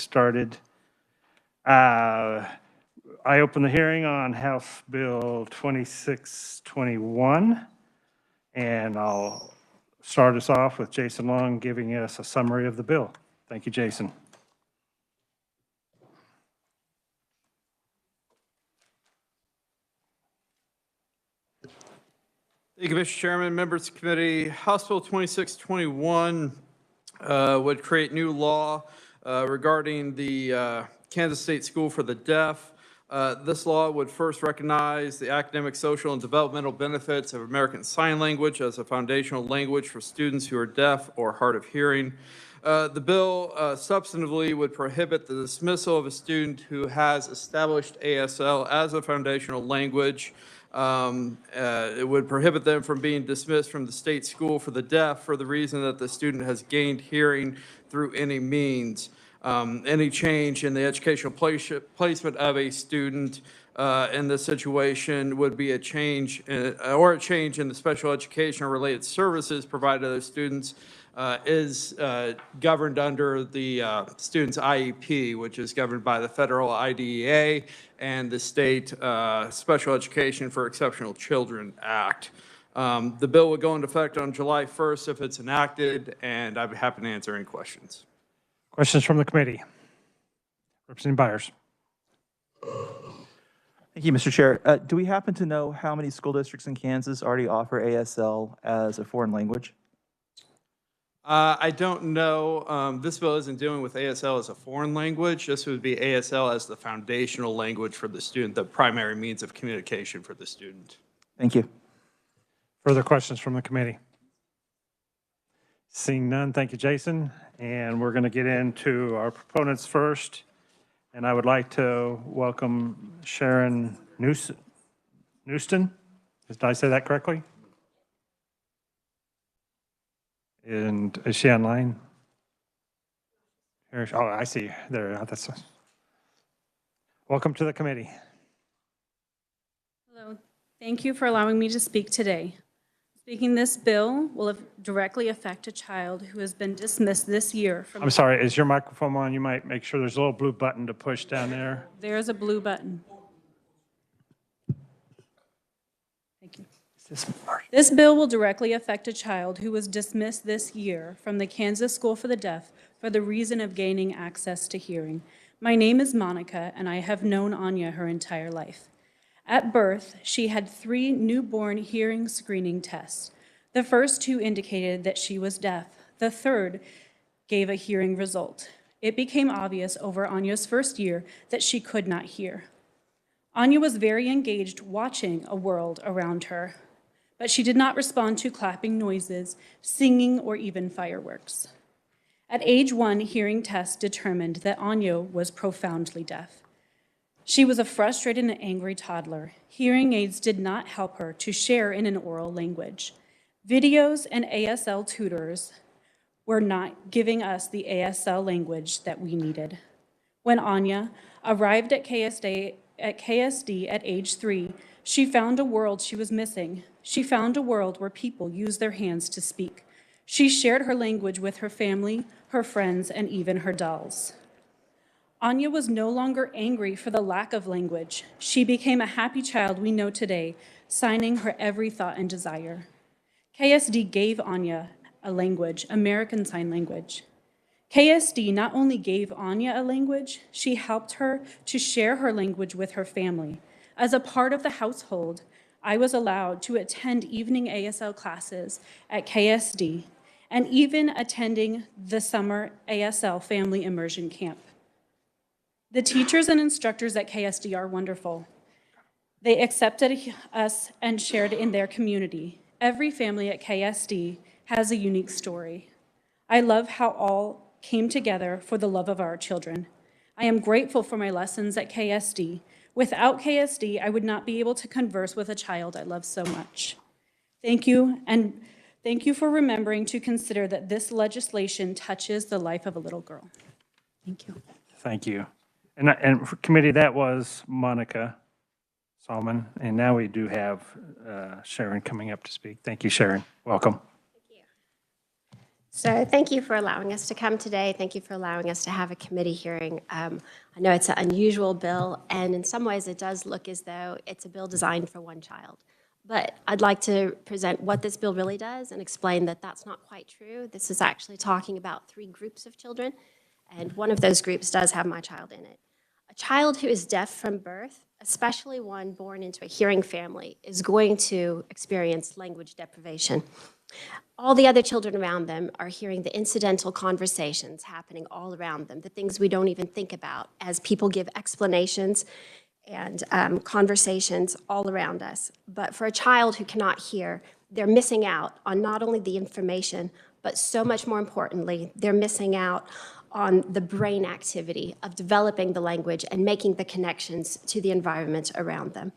started. I open the hearing on House Bill 2621, and I'll start us off with Jason Long giving us a summary of the bill. Thank you, Jason. Thank you, Mr. Chairman, members of the committee. House Bill 2621 would create new law regarding the Kansas State School for the Deaf. This law would first recognize the academic, social, and developmental benefits of American Sign Language as a foundational language for students who are deaf or hard of hearing. The bill substantively would prohibit the dismissal of a student who has established ASL as a foundational language. It would prohibit them from being dismissed from the state school for the deaf for the reason that the student has gained hearing through any means. Any change in the educational placement of a student in this situation would be a change or a change in the special education or related services provided to those students is governed under the student's IEP, which is governed by the federal IDEA and the state Special Education for Exceptional Children Act. The bill would go into effect on July 1st if it's enacted, and I'd be happy to answer any questions. Questions from the committee? Representative Byers. Thank you, Mr. Chair. Do we happen to know how many school districts in Kansas already offer ASL as a foreign language? I don't know. This bill isn't dealing with ASL as a foreign language. This would be ASL as the foundational language for the student, the primary means of communication for the student. Thank you. Further questions from the committee? Seeing none, thank you, Jason. And we're going to get into our proponents first. And I would like to welcome Sharon Newston. Did I say that correctly? And is she online? Here, oh, I see. There. That's. Welcome to the committee. Hello. Thank you for allowing me to speak today. Speaking this bill will directly affect a child who has been dismissed this year from. I'm sorry, is your microphone on? You might make sure there's a little blue button to push down there. There's a blue button. Thank you. This bill will directly affect a child who was dismissed this year from the Kansas School for the Deaf for the reason of gaining access to hearing. My name is Monica, and I have known Anya her entire life. At birth, she had 3 newborn hearing screening tests. The first 2 indicated that she was deaf. The third gave a hearing result. It became obvious over Anya's first year that she could not hear. Anya was very engaged watching a world around her, but she did not respond to clapping noises, singing, or even fireworks. At age 1, hearing tests determined that Anya was profoundly deaf. She was a frustrated and angry toddler. Hearing aids did not help her to share in an oral language. Videos and ASL tutors were not giving us the ASL language that we needed. When Anya arrived at KSD at age 3, she found a world she was missing. She found a world where people use their hands to speak. She shared her language with her family, her friends, and even her dolls. Anya was no longer angry for the lack of language. She became a happy child we know today, signing her every thought and desire. KSD gave Anya a language, American Sign Language. KSD not only gave Anya a language, she helped her to share her language with her family. As a part of the household, I was allowed to attend evening ASL classes at KSD and even attending the summer ASL family immersion camp. The teachers and instructors at KSD are wonderful. They accepted us and shared in their community. Every family at KSD has a unique story. I love how all came together for the love of our children. I am grateful for my lessons at KSD. Without KSD, I would not be able to converse with a child I love so much. Thank you, and thank you for remembering to consider that this legislation touches the life of a little girl. Thank you. Thank you. And for committee, that was Monica Salmon, and now we do have Sharon coming up to speak. Thank you, Sharon. Welcome. Thank you. So thank you for allowing us to come today. Thank you for allowing us to have a committee hearing. I know it's an unusual bill, and in some ways it does look as though it's a bill designed for one child. But I'd like to present what this bill really does and explain that that's not quite true. This is actually talking about 3 groups of children, and one of those groups does have my child in it. A child who is deaf from birth, especially one born into a hearing family, is going to experience language deprivation. All the other children around them are hearing the incidental conversations happening all around them, the things we don't even think about as people give explanations and conversations all around us. But for a child who cannot hear, they're missing out on not only the information, but so much more importantly, they're missing out on the brain activity of developing the language and making the connections to the environment around them.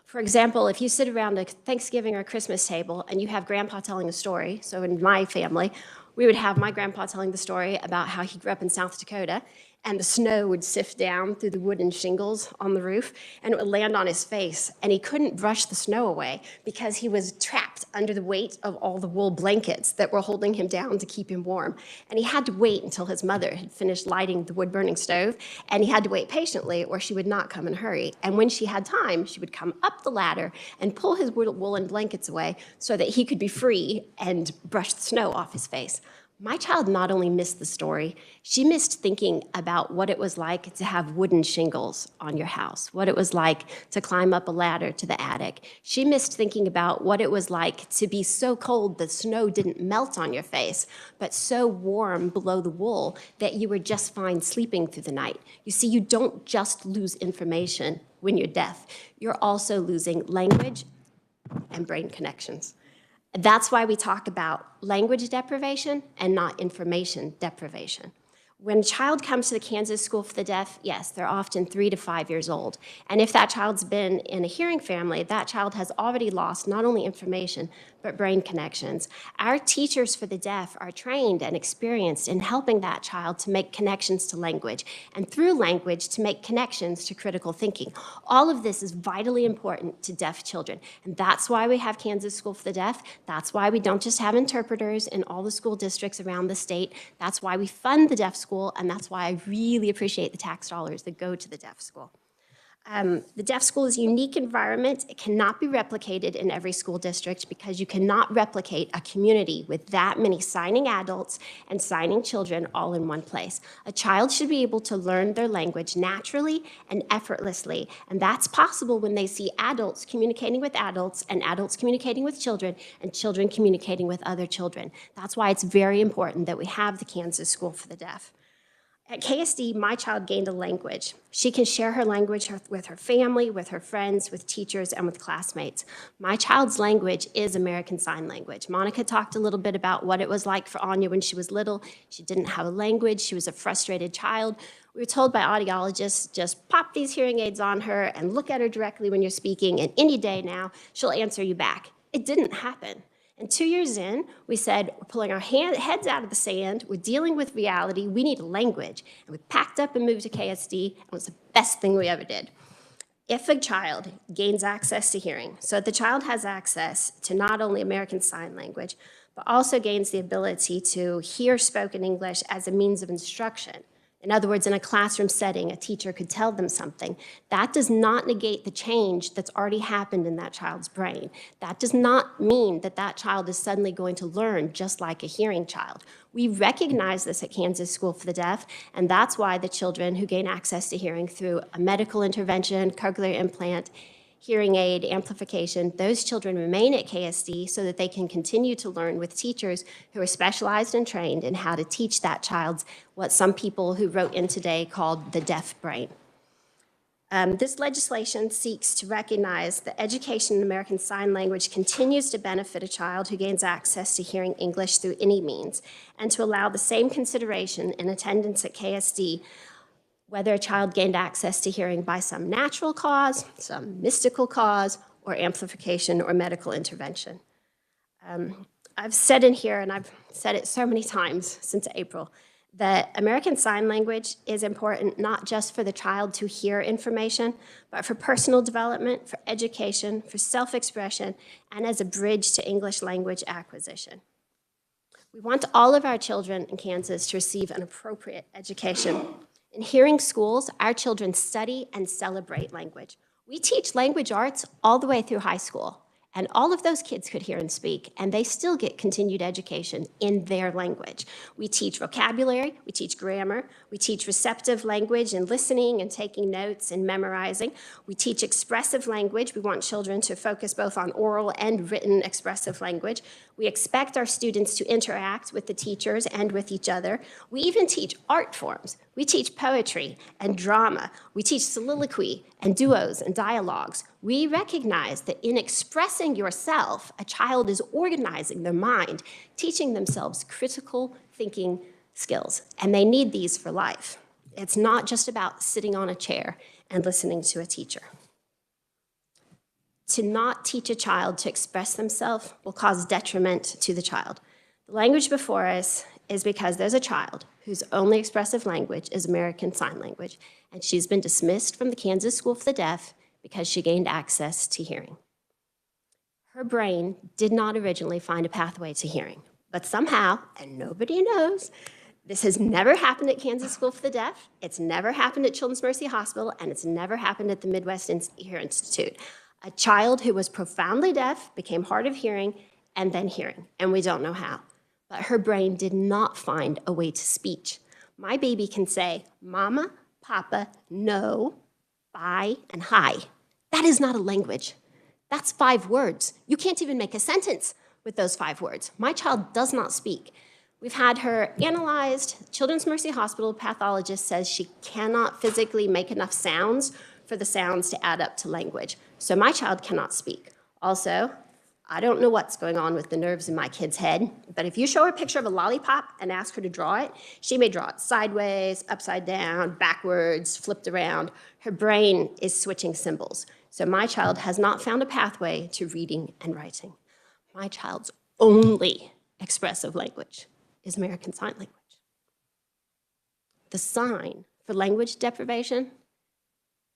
For example, if you sit around a Thanksgiving or Christmas table and you have grandpa telling a story, so in my family, we would have my grandpa telling the story about how he grew up in South Dakota, and the snow would sift down through the wooden shingles on the roof, and it would land on his face, and he couldn't brush the snow away because he was trapped under the weight of all the wool blankets that were holding him down to keep him warm. And he had to wait until his mother had finished lighting the wood-burning stove, and he had to wait patiently or she would not come in a hurry. And when she had time, she would come up the ladder and pull his woolen blankets away so that he could be free and brush the snow off his face. My child not only missed the story, she missed thinking about what it was like to have wooden shingles on your house, what it was like to climb up a ladder to the attic. She missed thinking about what it was like to be so cold the snow didn't melt on your face, but so warm below the wool that you were just fine sleeping through the night. You see, you don't just lose information when you're deaf. You're also losing language and brain connections. That's why we talk about language deprivation and not information deprivation. When a child comes to the Kansas School for the Deaf, yes, they're often 3 to 5 years old. And if that child's been in a hearing family, that child has already lost not only information, but brain connections. Our teachers for the deaf are trained and experienced in helping that child to make connections to language, and through language to make connections to critical thinking. All of this is vitally important to deaf children. And that's why we have Kansas School for the Deaf. That's why we don't just have interpreters in all the school districts around the state. That's why we fund the deaf school, and that's why I really appreciate the tax dollars that go to the deaf school. The deaf school is a unique environment. It cannot be replicated in every school district because you cannot replicate a community with that many signing adults and signing children all in one place. A child should be able to learn their language naturally and effortlessly, and that's possible when they see adults communicating with adults and adults communicating with children and children communicating with other children. That's why it's very important that we have the Kansas School for the Deaf. At KSD, my child gained a language. She can share her language with her family, with her friends, with teachers, and with classmates. My child's language is American Sign Language. Monica talked a little bit about what it was like for Anya when she was little. She didn't have a language. She was a frustrated child. We were told by audiologists, just pop these hearing aids on her and look at her directly when you're speaking, and any day now, she'll answer you back. It didn't happen. And 2 years in, we said, we're pulling our heads out of the sand, we're dealing with reality, we need a language. And we packed up and moved to KSD, and it was the best thing we ever did. If a child gains access to hearing, so the child has access to not only American Sign Language, but also gains the ability to hear spoken English as a means of instruction. In other words, in a classroom setting, a teacher could tell them something. That does not negate the change that's already happened in that child's brain. That does not mean that that child is suddenly going to learn just like a hearing child. We recognize this at Kansas School for the Deaf, and that's why the children who gain access to hearing through a medical intervention, cochlear implant, hearing aid, amplification, those children remain at KSD so that they can continue to learn with teachers who are specialized and trained in how to teach that child's what some people who wrote in today called the deaf brain. This legislation seeks to recognize that education in American Sign Language continues to benefit a child who gains access to hearing English through any means, and to allow the same consideration in attendance at KSD whether a child gained access to hearing by some natural cause, some mystical cause, or amplification or medical intervention. I've said in here, and I've said it so many times since April, that American Sign Language is important not just for the child to hear information, but for personal development, for education, for self-expression, and as a bridge to English language acquisition. We want all of our children in Kansas to receive an appropriate education. In hearing schools, our children study and celebrate language. We teach language arts all the way through high school, and all of those kids could hear and speak, and they still get continued education in their language. We teach vocabulary, we teach grammar, we teach receptive language and listening and taking notes and memorizing. We teach expressive language. We want children to focus both on oral and written expressive language. We expect our students to interact with the teachers and with each other. We even teach art forms. We teach poetry and drama. We teach soliloquy and duos and dialogues. We recognize that in expressing yourself, a child is organizing their mind, teaching themselves critical thinking skills, and they need these for life. It's not just about sitting on a chair and listening to a teacher. To not teach a child to express themselves will cause detriment to the child. The language before us is because there's a child whose only expressive language is American Sign Language, and she's been dismissed from the Kansas School for the Deaf because she gained access to hearing. Her brain did not originally find a pathway to hearing, but somehow, and nobody knows, this has never happened at Kansas School for the Deaf, it's never happened at Children's Mercy Hospital, and it's never happened at the Midwest Ear Institute. A child who was profoundly deaf became hard of hearing and then hearing, and we don't know how. But her brain did not find a way to speech. My baby can say, Mama, Papa, no, bye, and hi. That is not a language. That's 5 words. You can't even make a sentence with those 5 words. My child does not speak. We've had her analyzed. Children's Mercy Hospital pathologist says she cannot physically make enough sounds for the sounds to add up to language. So my child cannot speak. Also, I don't know what's going on with the nerves in my kid's head, but if you show her a picture of a lollipop and ask her to draw it, she may draw it sideways, upside down, backwards, flipped around. Her brain is switching symbols. So my child has not found a pathway to reading and writing. My child's only expressive language is American Sign Language. The sign for language deprivation,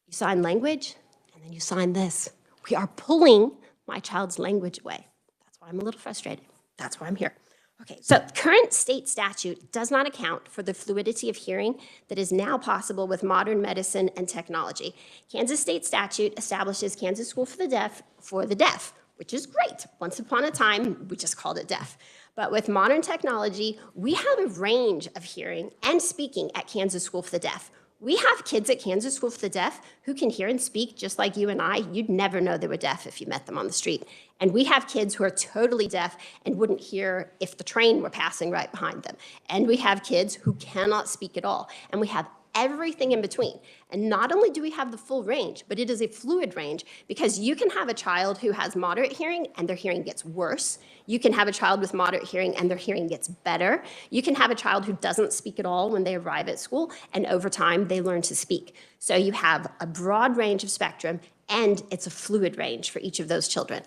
you sign language, and then you sign this. We are pulling my child's language away. That's why I'm a little frustrated. That's why I'm here. Okay, so current state statute does not account for the fluidity of hearing that is now possible with modern medicine and technology. Kansas state statute establishes Kansas School for the Deaf, which is great. Once upon a time, we just called it deaf. But with modern technology, we have a range of hearing and speaking at Kansas School for the Deaf. We have kids at Kansas School for the Deaf who can hear and speak just like you and I. You'd never know they were deaf if you met them on the street. And we have kids who are totally deaf and wouldn't hear if the train were passing right behind them. And we have kids who cannot speak at all. And we have everything in between. And not only do we have the full range, but it is a fluid range because you can have a child who has moderate hearing and their hearing gets worse. You can have a child with moderate hearing and their hearing gets better. You can have a child who doesn't speak at all when they arrive at school, and over time they learn to speak. So you have a broad range of spectrum, and it's a fluid range for each of those children.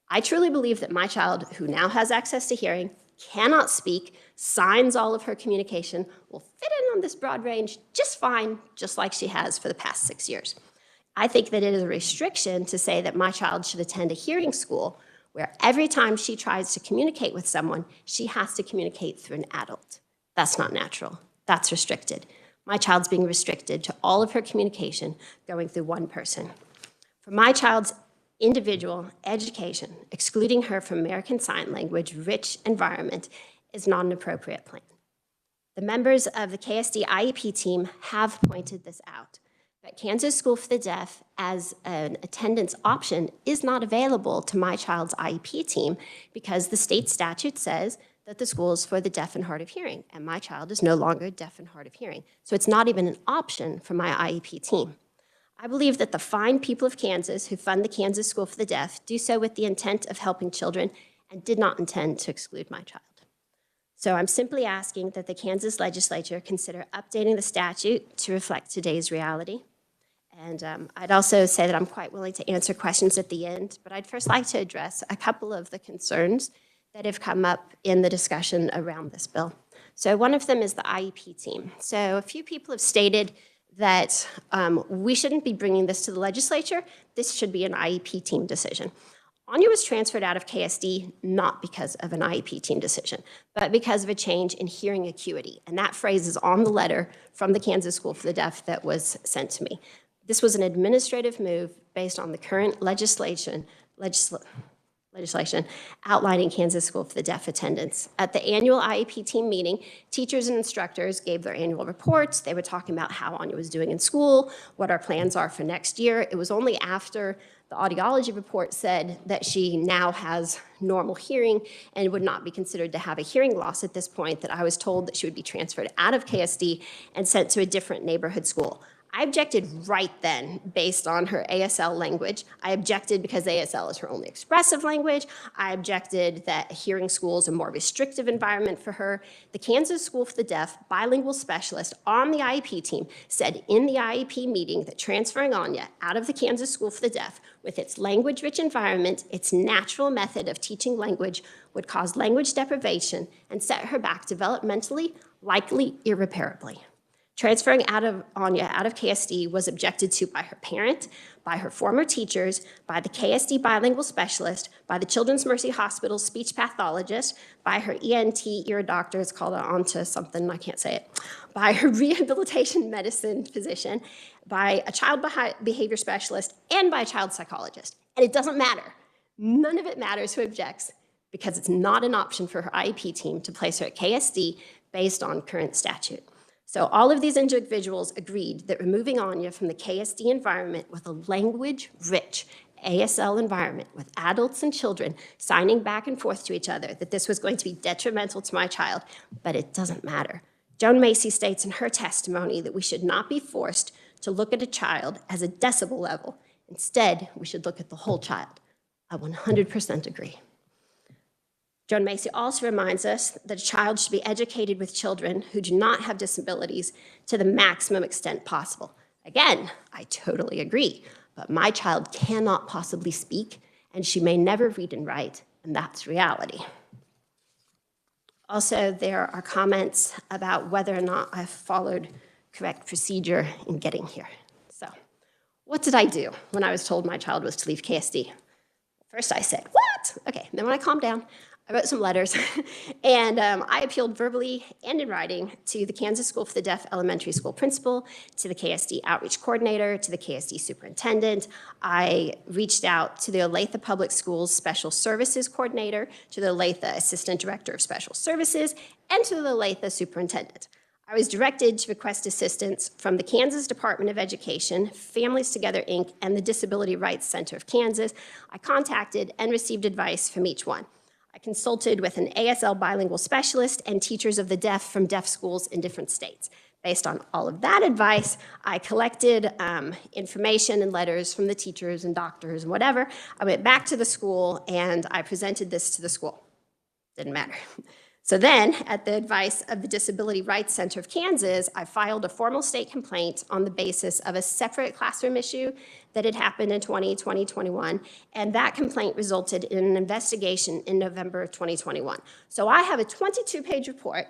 I truly believe that my child, who now has access to hearing, cannot speak, signs all of her communication, will fit in on this broad range just fine, just like she has for the past 6 years. I think that it is a restriction to say that my child should attend a hearing school where every time she tries to communicate with someone, she has to communicate through an adult. That's not natural. That's restricted. My child's being restricted to all of her communication going through one person. For my child's individual education, excluding her from American Sign Language rich environment is not an appropriate plan. The members of the KSD IEP team have pointed this out, but Kansas School for the Deaf as an attendance option is not available to my child's IEP team because the state statute says that the school is for the deaf and hard of hearing, and my child is no longer deaf and hard of hearing. So it's not even an option for my IEP team. I believe that the fine people of Kansas who fund the Kansas School for the Deaf do so with the intent of helping children and did not intend to exclude my child. So I'm simply asking that the Kansas Legislature consider updating the statute to reflect today's reality. And I'd also say that I'm quite willing to answer questions at the end, but I'd first like to address a couple of the concerns that have come up in the discussion around this bill. So one of them is the IEP team. So a few people have stated that we shouldn't be bringing this to the legislature. This should be an IEP team decision. Anya was transferred out of KSD not because of an IEP team decision, but because of a change in hearing acuity. And that phrase is on the letter from the Kansas School for the Deaf that was sent to me. This was an administrative move based on the current legislation outlining Kansas School for the Deaf attendance. At the annual IEP team meeting, teachers and instructors gave their annual reports. They were talking about how Anya was doing in school, what our plans are for next year. It was only after the audiology report said that she now has normal hearing and would not be considered to have a hearing loss at this point that I was told that she would be transferred out of KSD and sent to a different neighborhood school. I objected right then based on her ASL language. I objected because ASL is her only expressive language. I objected that hearing school is a more restrictive environment for her. The Kansas School for the Deaf bilingual specialist on the IEP team said in the IEP meeting that transferring Anya out of the Kansas School for the Deaf with its language-rich environment, its natural method of teaching language would cause language deprivation and set her back developmentally, likely irreparably. Transferring Anya out of KSD was objected to by her parent, by her former teachers, by the KSD bilingual specialist, by the Children's Mercy Hospital speech pathologist, by her ENT ear doctor, it's called onto something, I can't say it, by her rehabilitation medicine physician, by a child behavior specialist, and by a child psychologist. And it doesn't matter. None of it matters who objects because it's not an option for her IEP team to place her at KSD based on current statute. So all of these individuals agreed that removing Anya from the KSD environment with a language-rich ASL environment with adults and children signing back and forth to each other, that this was going to be detrimental to my child, but it doesn't matter. Joan Macy states in her testimony that we should not be forced to look at a child as a decibel level. Instead, we should look at the whole child. I 100% agree. Joan Macy also reminds us that a child should be educated with children who do not have disabilities to the maximum extent possible. Again, I totally agree, but my child cannot possibly speak, and she may never read and write, and that's reality. Also, there are comments about whether or not I've followed correct procedure in getting here. So, what did I do when I was told my child was to leave KSD? First I said, what? Okay, then when I calmed down, I wrote some letters, and I appealed verbally and in writing to the Kansas School for the Deaf elementary school principal, to the KSD outreach coordinator, to the KSD superintendent. I reached out to the Olathe Public Schools special services coordinator, to the Olathe assistant director of special services, and to the Olathe superintendent. I was directed to request assistance from the Kansas Department of Education, Families Together, Inc., and the Disability Rights Center of Kansas. I contacted and received advice from each one. I consulted with an ASL bilingual specialist and teachers of the deaf from deaf schools in different states. Based on all of that advice, I collected information and letters from the teachers and doctors and whatever. I went back to the school and I presented this to the school. Didn't matter. So then, at the advice of the Disability Rights Center of Kansas, I filed a formal state complaint on the basis of a separate classroom issue that had happened in 2021, and that complaint resulted in an investigation in November of 2021. So I have a 22-page report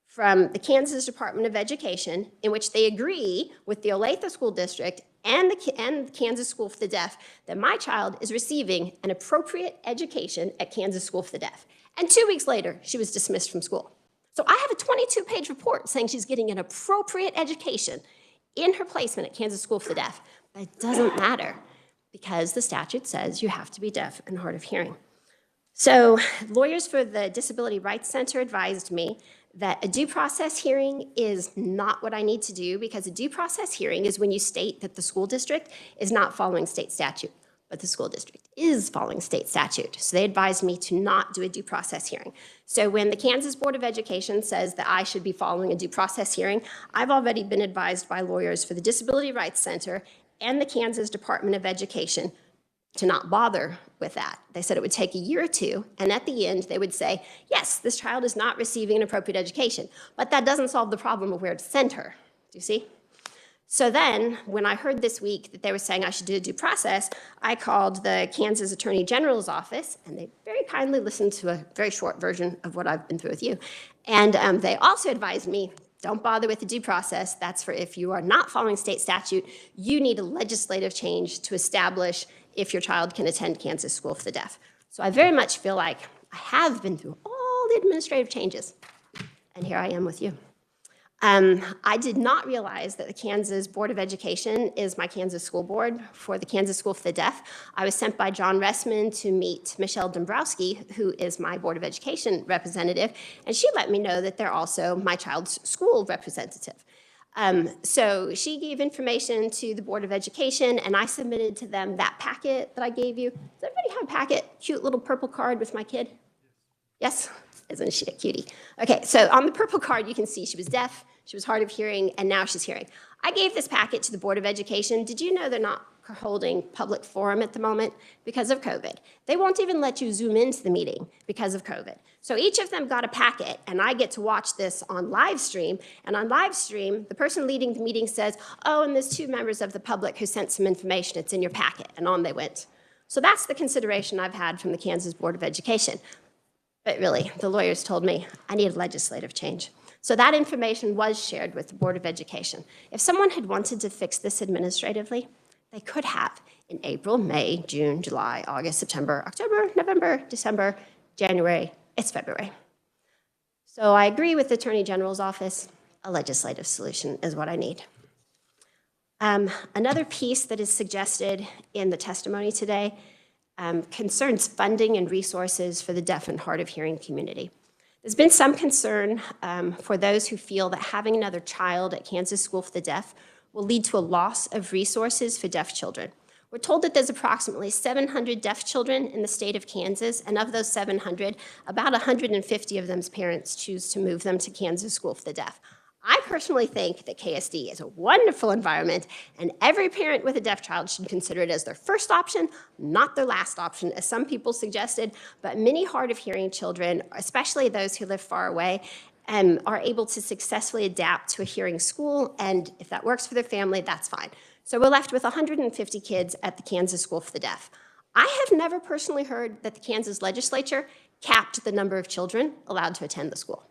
from the Kansas Department of Education in which they agree with the Olathe School District and the Kansas School for the Deaf that my child is receiving an appropriate education at Kansas School for the Deaf. And 2 weeks later, she was dismissed from school. So I have a 22-page report saying she's getting an appropriate education in her placement at Kansas School for the Deaf. But it doesn't matter because the statute says you have to be deaf and hard of hearing. So lawyers for the Disability Rights Center advised me that a due process hearing is not what I need to do because a due process hearing is when you state that the school district is not following state statute. But the school district is following state statute. So they advised me to not do a due process hearing. So when the Kansas Board of Education says that I should be following a due process hearing, I've already been advised by lawyers for the Disability Rights Center and the Kansas Department of Education to not bother with that. They said it would take a year or two, and at the end they would say, yes, this child is not receiving an appropriate education, but that doesn't solve the problem of where to send her. Do you see? So then, when I heard this week that they were saying I should do a due process, I called the Kansas Attorney General's office, and they very kindly listened to a very short version of what I've been through with you. And they also advised me Don't bother with the due process. That's for if you are not following state statute, you need a legislative change to establish if your child can attend Kansas School for the Deaf. So I very much feel like I have been through all the administrative changes, and here I am with you. I did not realize that the Kansas Board of Education is my Kansas school board for the Kansas School for the Deaf. I was sent by John Ressman to meet Michelle Dombrowski, who is my Board of Education representative, and she let me know that they're also my child's school representative. So she gave information to the Board of Education, and I submitted to them that packet that I gave you. Does everybody have a packet? Cute little purple card with my kid? Yes? Isn't she a cutie? Okay, so on the purple card, you can see she was deaf, she was hard of hearing, and now she's hearing. I gave this packet to the Board of Education. Did you know they're not holding public forum at the moment because of COVID? They won't even let you zoom into the meeting because of COVID. So each of them got a packet, and I get to watch this on live stream. And on live stream, the person leading the meeting says, oh, and there's 2 members of the public who sent some information. It's in your packet. And on they went. So that's the consideration I've had from the Kansas Board of Education. But really, the lawyers told me I need legislative change. So that information was shared with the Board of Education. If someone had wanted to fix this administratively, they could have in April, May, June, July, August, September, October, November, December, January. It's February. So I agree with the Attorney General's office. A legislative solution is what I need. Another piece that is suggested in the testimony today concerns funding and resources for the deaf and hard of hearing community. There's been some concern for those who feel that having another child at Kansas School for the Deaf will lead to a loss of resources for deaf children. We're told that there's approximately 700 deaf children in the state of Kansas, and of those 700, about 150 of them's parents choose to move them to Kansas School for the Deaf. I personally think that KSD is a wonderful environment, and every parent with a deaf child should consider it as their first option, not their last option, as some people suggested. But many hard of hearing children, especially those who live far away, are able to successfully adapt to a hearing school, and if that works for their family, that's fine. So we're left with 150 kids at the Kansas School for the Deaf. I have never personally heard that the Kansas legislature capped the number of children allowed to attend the school.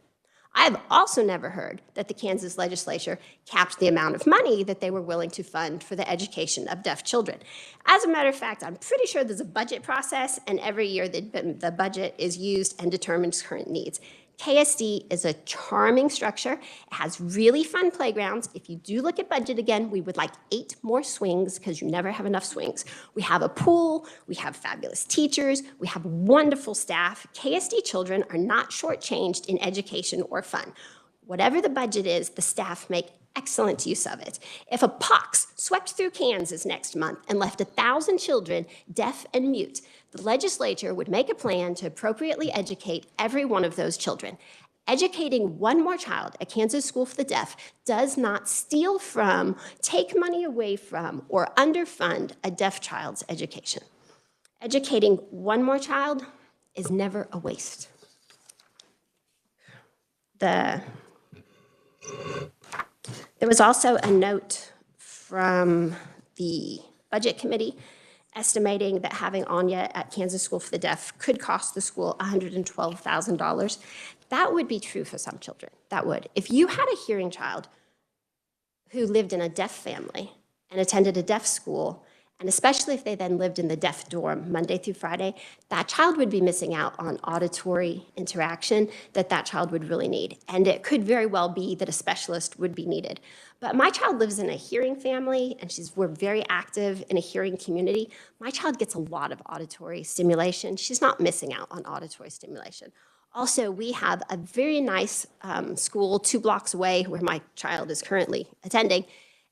I have also never heard that the Kansas legislature capped the amount of money that they were willing to fund for the education of deaf children. As a matter of fact, I'm pretty sure there's a budget process, and every year the budget is used and determines current needs. KSD is a charming structure. It has really fun playgrounds. If you do look at budget again, we would like 8 more swings because you never have enough swings. We have a pool, we have fabulous teachers, we have wonderful staff. KSD children are not shortchanged in education or fun. Whatever the budget is, the staff make excellent use of it. If a pox swept through Kansas next month and left 1,000 children deaf and mute, the legislature would make a plan to appropriately educate every one of those children. Educating one more child at Kansas School for the Deaf does not steal from, take money away from, or underfund a deaf child's education. Educating one more child is never a waste. There was also a note from the Budget Committee estimating that having Anya at Kansas School for the Deaf could cost the school $112,000. That would be true for some children. That would. If you had a hearing child who lived in a deaf family and attended a deaf school, and especially if they then lived in the deaf dorm Monday through Friday, that child would be missing out on auditory interaction that child would really need. And it could very well be that a specialist would be needed. But my child lives in a hearing family, and we're very active in a hearing community. My child gets a lot of auditory stimulation. She's not missing out on auditory stimulation. Also, we have a very nice school 2 blocks away where my child is currently attending.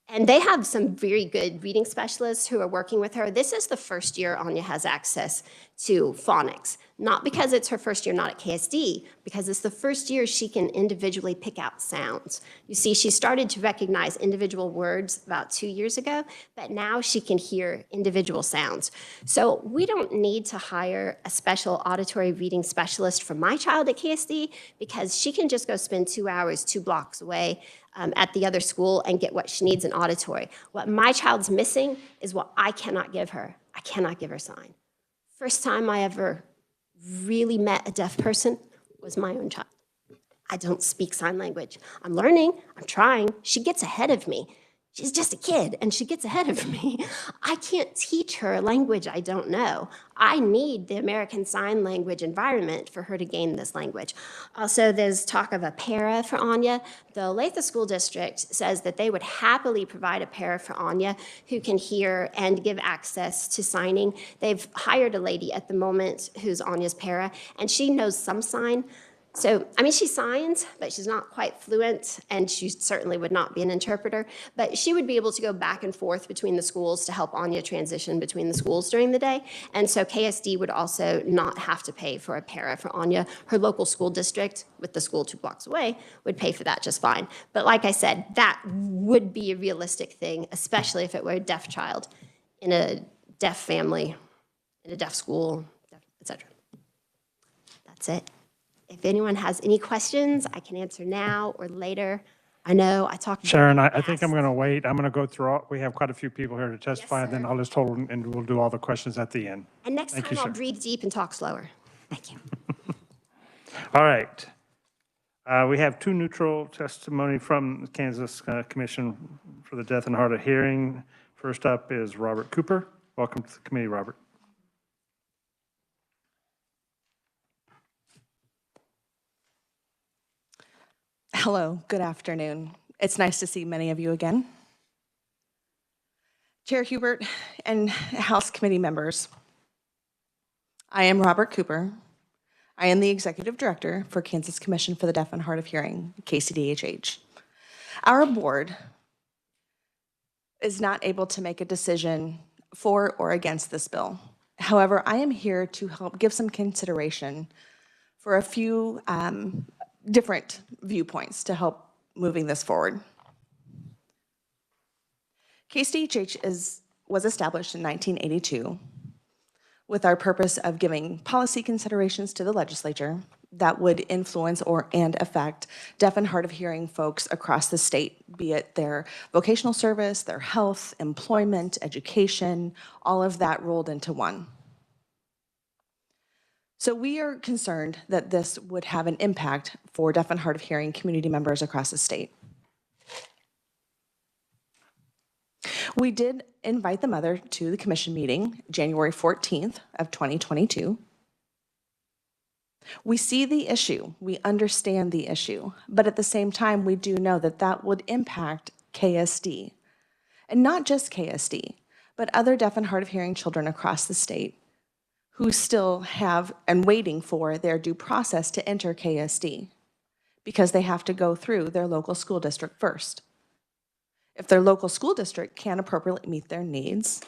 And they have some very good reading specialists who are working with her. This is the first year Anya has access to phonics. Not because it's her first year not at KSD, because it's the first year she can individually pick out sounds. You see, she started to recognize individual words about 2 years ago, but now she can hear individual sounds. So we don't need to hire a special auditory reading specialist for my child at KSD, because she can just go spend 2 hours 2 blocks away at the other school and get what she needs in auditory. What my child's missing is what I cannot give her. I cannot give her sign. First time I ever really met a deaf person was my own child. I don't speak sign language. I'm learning, I'm trying. She gets ahead of me. She's just a kid and she gets ahead of me. I can't teach her a language I don't know. I need the American Sign Language environment for her to gain this language. Also, there's talk of a para for Anya. The Olathe School District says that they would happily provide a para for Anya who can hear and give access to signing. They've hired a lady at the moment who's Anya's para, and she knows some sign. So, I mean, she signs, but she's not quite fluent, and she certainly would not be an interpreter. But she would be able to go back and forth between the schools to help Anya transition between the schools during the day. And so KSD would also not have to pay for a para for Anya. Her local school district, with the school 2 blocks away, would pay for that just fine. But like I said, that would be a realistic thing, especially if it were a deaf child in a deaf family, in a deaf school, et cetera. That's it. If anyone has any questions, I can answer now or later. I know I talked. Sharon, I think I'm going to wait. I'm going to go through, we have quite a few people here to testify, and then sir. I'll just hold and we'll do all the questions at the end. And next Thank time you, I'll sir. breathe deep and talk slower. Thank you. All right. We have 2 neutral testimony from the Kansas Commission for the Deaf and Hard of Hearing. First up is Robert Cooper. Welcome to the committee, Robert. Hello, good afternoon. It's nice to see many of you again. Chair Hubert and House committee members, I am Robert Cooper. I am the Executive Director for Kansas Commission for the Deaf and Hard of Hearing, ks.gov. Our board is not able to make a decision for or against this bill. However, I am here to help give some consideration for a few different viewpoints to help moving this forward. ks.gov was established in 1982 with our purpose of giving policy considerations to the legislature that would influence and affect deaf and hard of hearing folks across the state, be it their vocational service, their health, employment, education, all of that rolled into one. So we are concerned that this would have an impact for deaf and hard of hearing community members across the state. We did invite the mother to the commission meeting January 14th of 2022. We see the issue, we understand the issue, but at the same time, we do know that that would impact KSD. And not just KSD, but other deaf and hard of hearing children across the state who still have and waiting for their due process to enter KSD because they have to go through their local school district first. If their local school district can't appropriately meet their needs,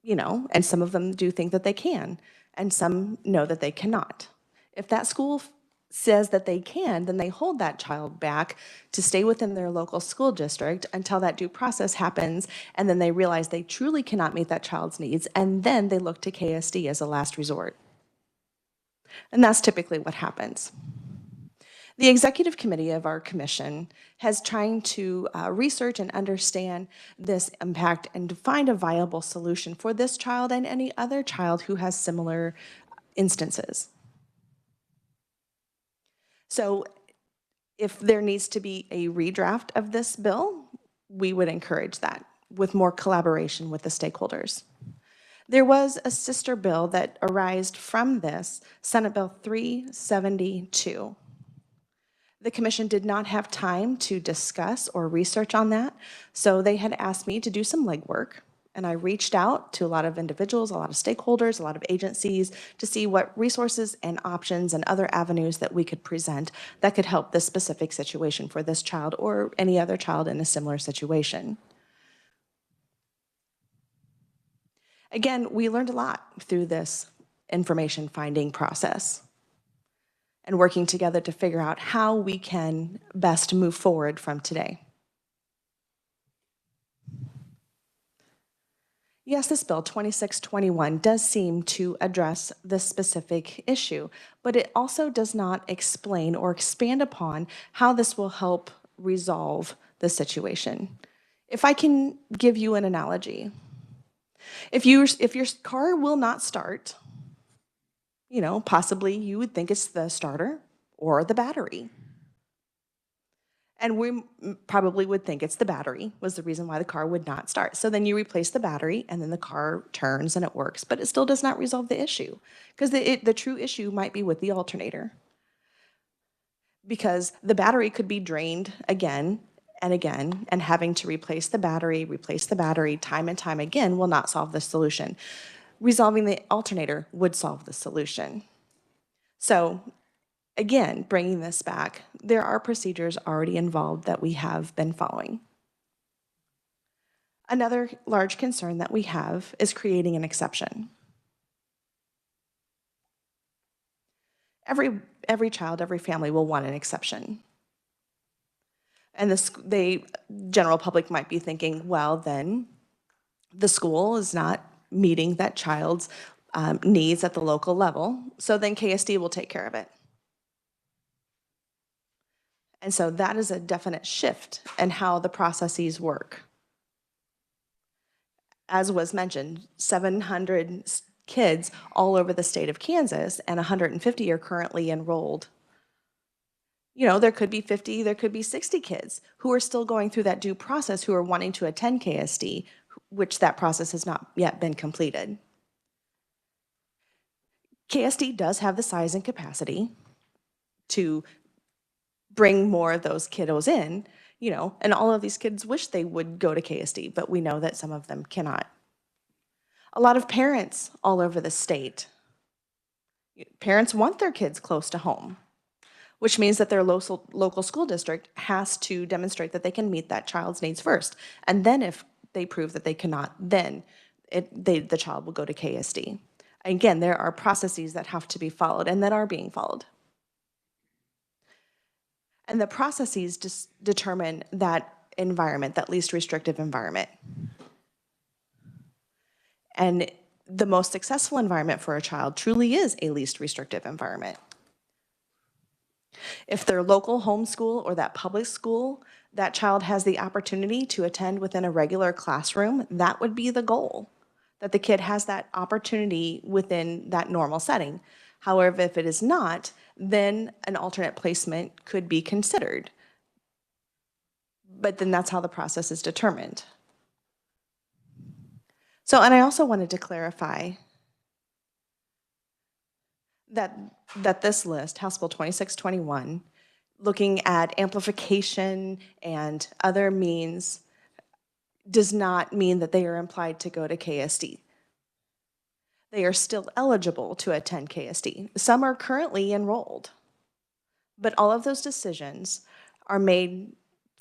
and some of them do think that they can, and some know that they cannot. If that school says that they can, then they hold that child back to stay within their local school district until that due process happens, and then they realize they truly cannot meet that child's needs, and then they look to KSD as a last resort. And that's typically what happens. The executive committee of our commission has trying to research and understand this impact and to find a viable solution for this child and any other child who has similar instances. So if there needs to be a redraft of this bill, we would encourage that with more collaboration with the stakeholders. There was a sister bill that arose from this, Senate Bill 372. The commission did not have time to discuss or research on that, so they had asked me to do some legwork, and I reached out to a lot of individuals, a lot of stakeholders, a lot of agencies to see what resources and options and other avenues that we could present that could help this specific situation for this child or any other child in a similar situation. Again, we learned a lot through this information finding process and working together to figure out how we can best move forward from today. Yes, this bill 2621 does seem to address this specific issue, but it also does not explain or expand upon how this will help resolve the situation. If I can give you an analogy, if your car will not start, possibly you would think it's the starter or the battery. And we probably would think it's the battery was the reason why the car would not start. So then you replace the battery and then the car turns and it works, but it still does not resolve the issue because the true issue might be with the alternator. Because the battery could be drained again and again, and having to replace the battery time and time again will not solve the solution. Resolving the alternator would solve the solution. So again, bringing this back, there are procedures already involved that we have been following. Another large concern that we have is creating an exception. Every child, every family will want an exception. And the general public might be thinking, well, then the school is not meeting that child's needs at the local level, so then KSD will take care of it. And so that is a definite shift in how the processes work. As was mentioned, 700 kids all over the state of Kansas and 150 are currently enrolled. You know, there could be 50, there could be 60 kids who are still going through that due process who are wanting to attend KSD, which that process has not yet been completed. KSD does have the size and capacity to bring more of those kiddos in, you know, and all of these kids wish they would go to KSD, but we know that some of them cannot. A lot of parents all over the state, parents want their kids close to home, which means that their local school district has to demonstrate that they can meet that child's needs first. And then if they prove that they cannot, then the child will go to KSD. Again, there are processes that have to be followed and that are being followed. And the processes just determine that environment, that least restrictive environment. And the most successful environment for a child truly is a least restrictive environment. If their local homeschool or that public school, that child has the opportunity to attend within a regular classroom, that would be the goal, that the kid has that opportunity within that normal setting. However, if it is not, then an alternate placement could be considered. But then that's how the process is determined. So, and I also wanted to clarify that this list, House Bill 2621, looking at amplification and other means, does not mean that they are implied to go to KSD. They are still eligible to attend KSD. Some are currently enrolled, but all of those decisions are made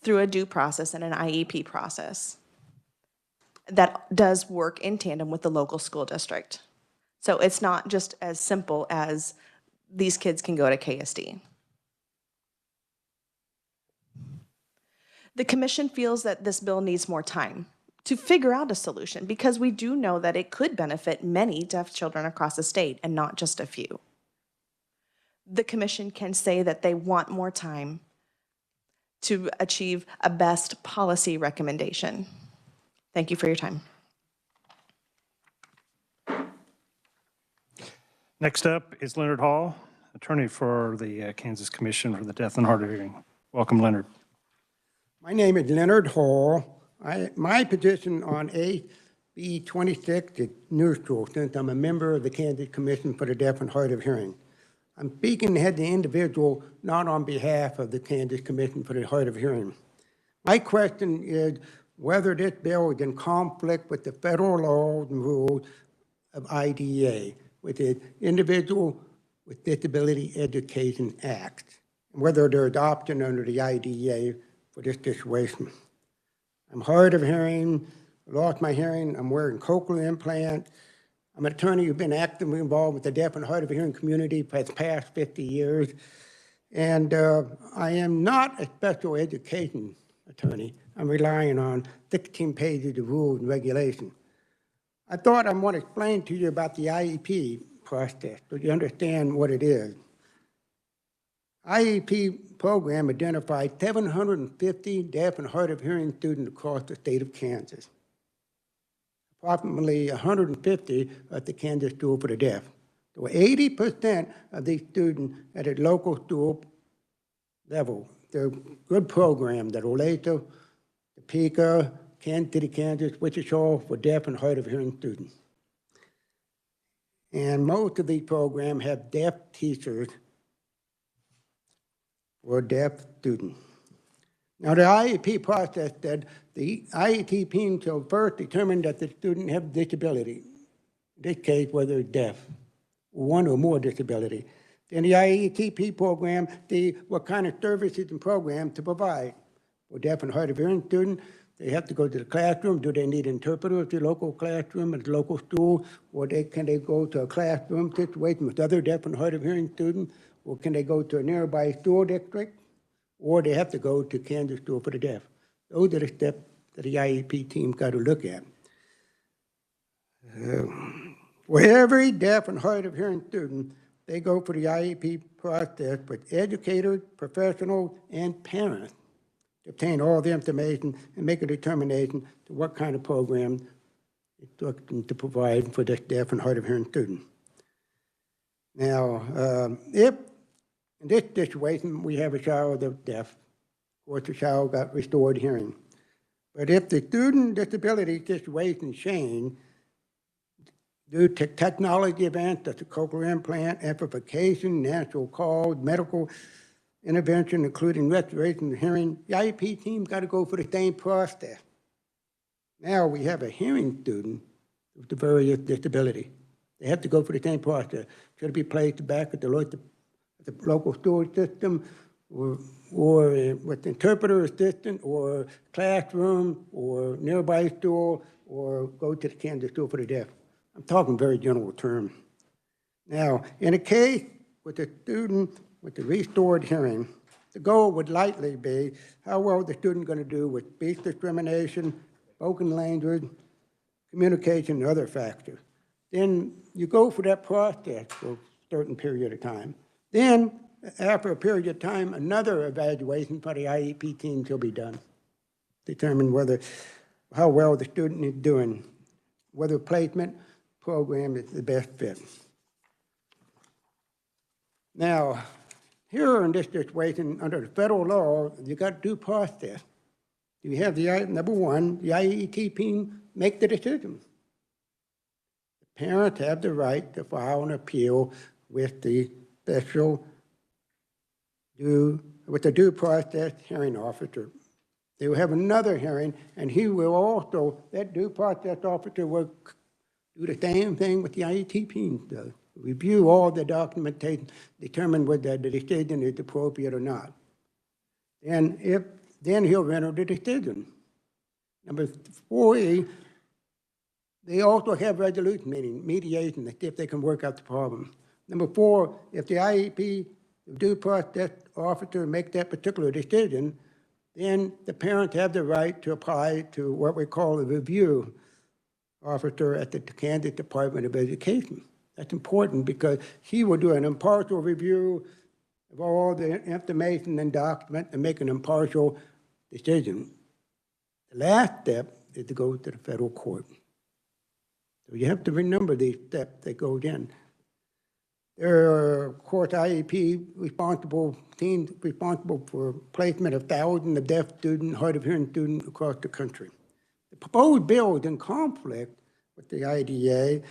through a due process and an IEP process that does work in tandem with the local school district. So it's not just as simple as these kids can go to KSD. The commission feels that this bill needs more time to figure out a solution because we do know that it could benefit many deaf children across the state and not just a few. The commission can say that they want more time to achieve a best policy recommendation. Thank you for your time. Next up is Leonard Hall, attorney for the Kansas Commission for the Deaf and Hard of Hearing. Welcome, Leonard. My name is Leonard Hall. My position on AB 26 is neutral since I'm a member of the Kansas Commission for the Deaf and Hard of Hearing. I'm speaking as the individual, not on behalf of the Kansas Commission for the Hard of Hearing. My question is whether this bill is in conflict with the federal laws and rules of IDEA, which is Individual with Disability Education Act, and whether they're adopted under the IDEA for this situation. I'm hard of hearing, lost my hearing, I'm wearing cochlear implant. I'm an attorney who's been actively involved with the deaf and hard of hearing community for the past 50 years. And I am not a special education attorney. I'm relying on 16 pages of rules and regulations. I thought I want to explain to you about the IEP process so you understand what it is. IEP program identified 750 deaf and hard of hearing students across the state of Kansas. Approximately 150 at the Kansas School for the Deaf. So 80% of these students at a local school level, a good program that Olathe, Topeka, Kansas City, Kansas, Wichita for deaf and hard of hearing students. And most of these programs have deaf teachers for deaf students. Now, the IEP process said the IEP team shall first determine that the student has disability, in this case, whether it's deaf, one or more disability. Then the IETP program, what kind of services and programs to provide. For deaf and hard of hearing students, they have to go to the classroom. Do they need interpreters at the local classroom, at the local school? Or can they go to a classroom situation with other deaf and hard of hearing students? Or can they go to a nearby school district? Or they have to go to Kansas School for the Deaf. Those are the steps that the IEP team got to look at. For every deaf and hard of hearing student, they go for the IEP process with educators, professionals, and parents to obtain all the information and make a determination to what kind of program it's looking to provide for this deaf and hard of hearing student. Now, if in this situation we have a child that's deaf, of course the child got restored hearing. But if the student disability situation changed due to technology events such as cochlear implant, amplification, natural cause, medical intervention, including restoration of hearing, the IEP team's got to go for the same process. Now we have a hearing student with the various disability. They have to go for the same process. Should it be placed back at the local school system, or with interpreter assistant, or classroom, or nearby school, or go to the Kansas School for the Deaf? I'm talking very general terms. Now, in a case with a student with the restored hearing, the goal would likely be how well the student going to do with speech discrimination, spoken language, communication, and other factors. Then you go for that process for a certain period of time. Then, after a period of time, another evaluation for the IEP team shall be done. Determine how well the student is doing, whether placement program is the best fit. Now, here in this situation, under the federal law, you got due process. You have number one, the IEP team make the decision. The parents have the right to file an appeal with the due process hearing officer. They will have another hearing, and that due process officer will do the same thing with the IEP team does. Review all the documentation, determine whether the decision is appropriate or not. And then he'll render the decision. Number 4, they also have resolution mediation to see if they can work out the problem. Number 4, if the IEP, the due process officer make that particular decision, then the parents have the right to apply to what we call a review officer at the Kansas Department of Education. That's important because he will do an impartial review of all the information and documents and make an impartial decision. The last step is to go to the federal court. So you have to remember these steps that go in. There are, of course, IEP teams responsible for placement of thousands of deaf students, hard of hearing students across the country. The proposed bill is in conflict with the IDA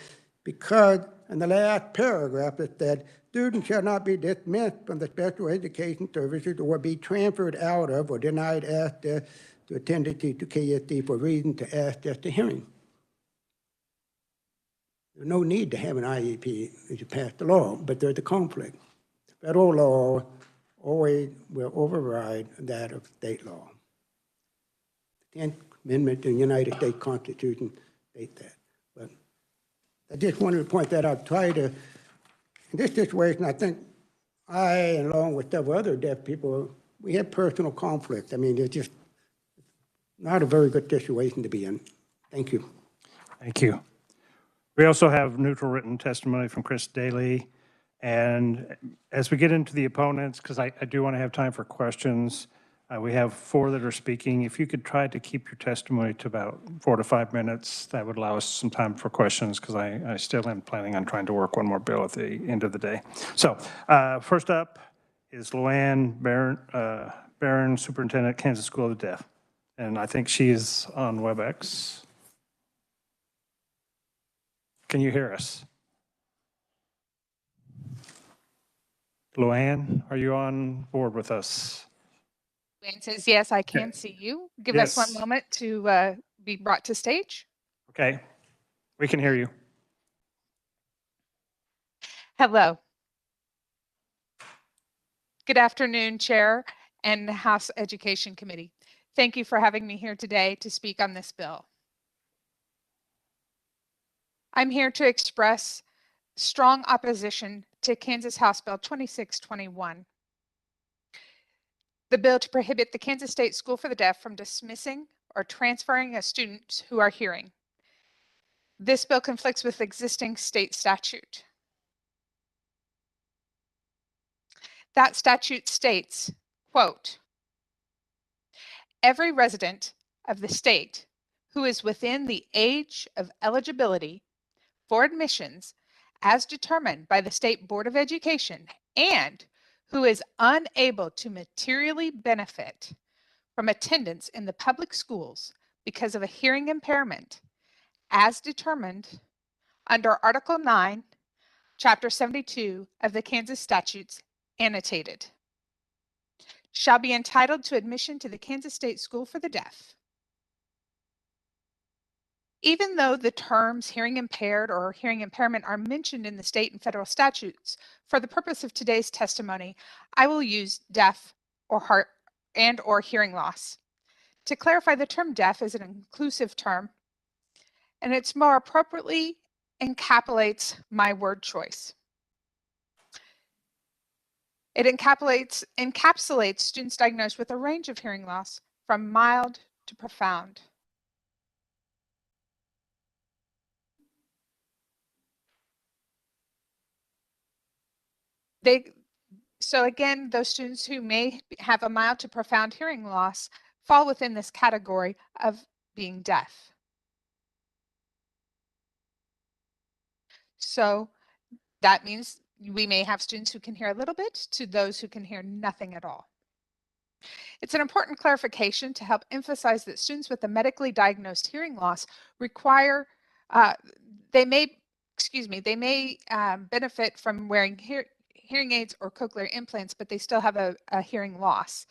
because in the last paragraph it said, students shall not be dismissed from the special education services or be transferred out of or denied access to attend to KSD for reason to access to hearing. There's no need to have an IEP as you pass the law, but there's a conflict. Federal law always will override that of state law. The 10th Amendment to the United States Constitution states that. But I just wanted to point that out. In this situation, I think along with several other deaf people, we have personal conflict. I mean, it's just not a very good situation to be in. Thank you. Thank you. We also have neutral written testimony from Chris Daly. And as we get into the opponents, because I do want to have time for questions, we have 4 that are speaking. If you could try to keep your testimony to about 4 to 5 minutes, that would allow us some time for questions, because I still am planning on trying to work one more bill at the end of the day. So first up is Luann Barron, Superintendent, Kansas School of the Deaf. And I think she is on WebEx. Can you hear us? Luann, are you on board with us? Luann says, yes, I can see you. Give us one Yes. moment to be brought to stage. Okay, we can hear you. Hello. Good afternoon, Chair and House Education Committee. Thank you for having me here today to speak on this bill. I'm here to express strong opposition to Kansas House Bill 2621. The bill to prohibit the Kansas State School for the Deaf from dismissing or transferring a student who are hearing. This bill conflicts with existing state statute. That statute states, quote, every resident of the state who is within the age of eligibility for admissions as determined by the State Board of Education and who is unable to materially benefit from attendance in the public schools because of a hearing impairment as determined under Article 9, Chapter 72 of the Kansas Statutes annotated, shall be entitled to admission to the Kansas State School for the Deaf. Even though the terms hearing impaired or hearing impairment are mentioned in the state and federal statutes, for the purpose of today's testimony, I will use deaf or heart and or hearing loss. To clarify, the term deaf is an inclusive term, and it's more appropriately encapsulates my word choice. It encapsulates students diagnosed with a range of hearing loss from mild to profound. So again, those students who may have a mild to profound hearing loss fall within this category of being deaf. So that means we may have students who can hear a little bit to those who can hear nothing at all. It's an important clarification to help emphasize that students with a medically diagnosed hearing loss require, they may benefit from wearing hearing aids or cochlear implants, but they still have a hearing loss.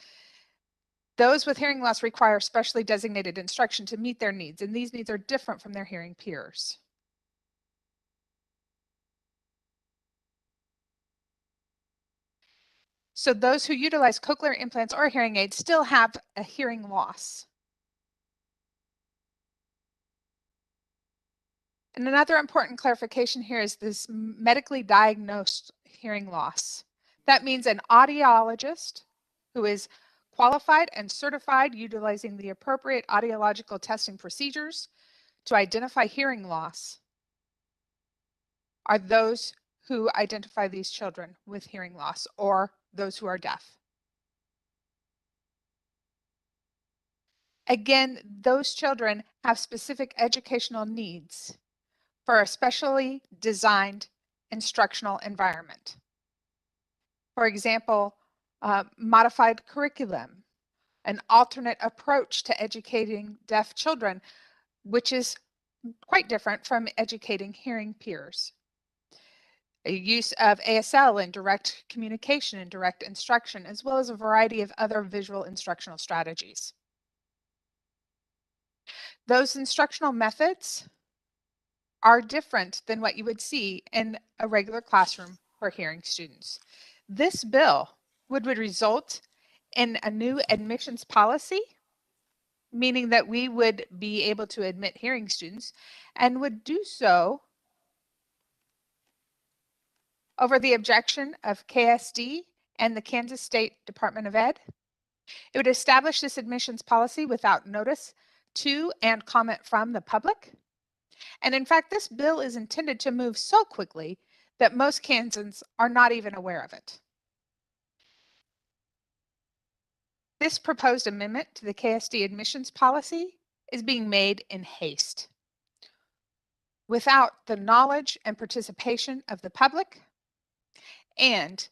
Those with hearing loss require specially designated instruction to meet their needs, and these needs are different from their hearing peers. So those who utilize cochlear implants or hearing aids still have a hearing loss. And another important clarification here is this medically diagnosed hearing loss. That means an audiologist who is qualified and certified utilizing the appropriate audiological testing procedures to identify hearing loss are those who identify these children with hearing loss or those who are deaf. Again, those children have specific educational needs for a specially designed instructional environment. For example, modified curriculum, an alternate approach to educating deaf children, which is quite different from educating hearing peers. A use of ASL in direct communication and direct instruction, as well as a variety of other visual instructional strategies. Those instructional methods are different than what you would see in a regular classroom for hearing students. This bill would result in a new admissions policy, meaning that we would be able to admit hearing students and would do so over the objection of KSD and the Kansas State Department of Ed. It would establish this admissions policy without notice to and comment from the public. And in fact, this bill is intended to move so quickly that most Kansans are not even aware of it. This proposed amendment to the KSD admissions policy is being made in haste, without the knowledge and participation of the public, and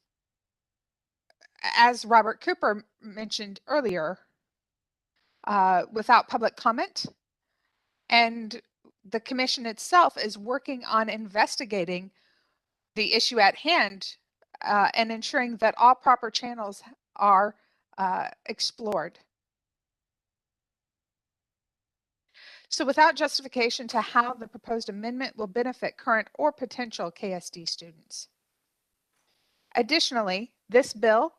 as Robert Cooper mentioned earlier, without public comment. And the commission itself is working on investigating the issue at hand and ensuring that all proper channels are explored. So without justification to how the proposed amendment will benefit current or potential KSD students. Additionally, this bill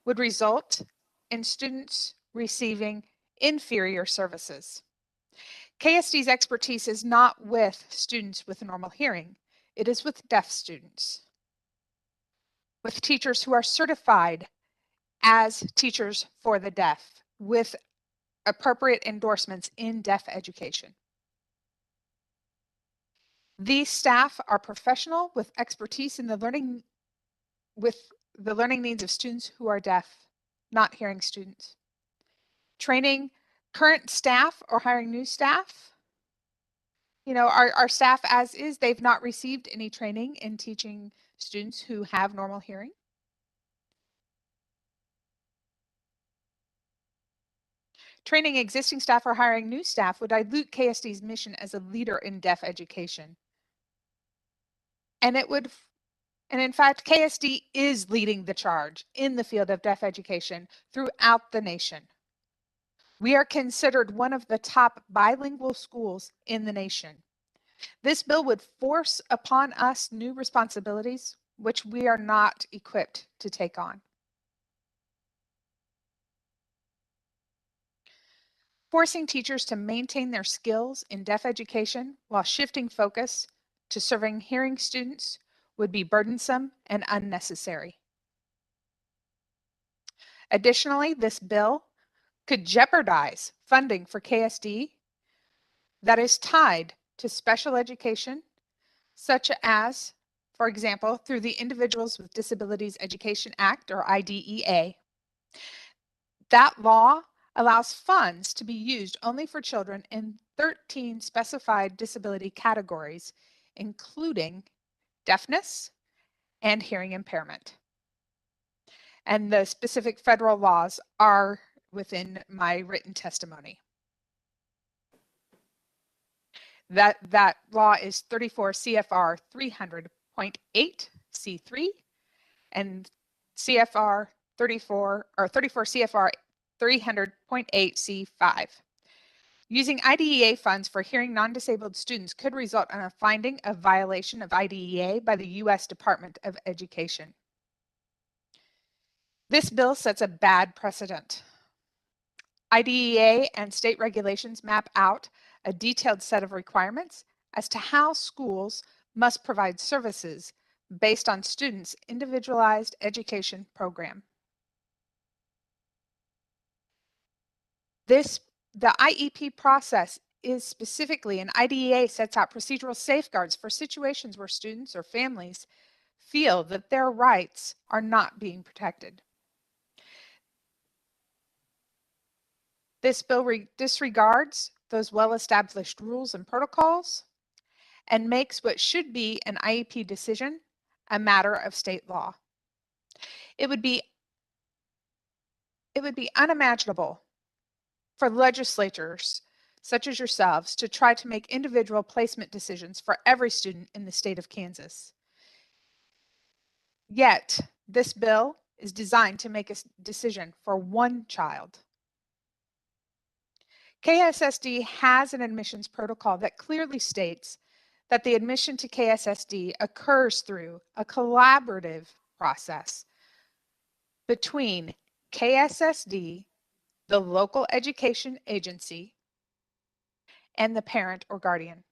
would result in students receiving inferior services. KSD's expertise is not with students with normal hearing. It is with deaf students, with teachers who are certified as teachers for the deaf, with appropriate endorsements in deaf education. These staff are professional with expertise in the learning needs of students who are deaf, not hearing students. Training current staff or hiring new staff. You know, our staff as is, they've not received any training in teaching students who have normal hearing. Training existing staff or hiring new staff would dilute KSD's mission as a leader in deaf education. And in fact, KSD is leading the charge in the field of deaf education throughout the nation. We are considered one of the top bilingual schools in the nation. This bill would force upon us new responsibilities, which we are not equipped to take on. Forcing teachers to maintain their skills in deaf education while shifting focus to serving hearing students would be burdensome and unnecessary. Additionally, this bill could jeopardize funding for KSD that is tied to special education, such as, for example, through the Individuals with Disabilities Education Act, or IDEA. That law allows funds to be used only for children in 13 specified disability categories, including deafness and hearing impairment. And the specific federal laws are within my written testimony. That law is 34 CFR 300.8 C3 and CFR 34 CFR 300.8 C5. Using IDEA funds for hearing non-disabled students could result in a finding of violation of IDEA by the U.S. Department of Education. This bill sets a bad precedent. IDEA and state regulations map out a detailed set of requirements as to how schools must provide services based on students' individualized education program. The IEP process is specifically, and IDEA sets out procedural safeguards for situations where students or families feel that their rights are not being protected. This bill disregards those well-established rules and protocols and makes what should be an IEP decision a matter of state law. It would be unimaginable for legislators such as yourselves to try to make individual placement decisions for every student in the state of Kansas. Yet, this bill is designed to make a decision for one child. KSSD has an admissions protocol that clearly states that the admission to KSSD occurs through a collaborative process between KSSD, the local education agency, and the parent or guardian.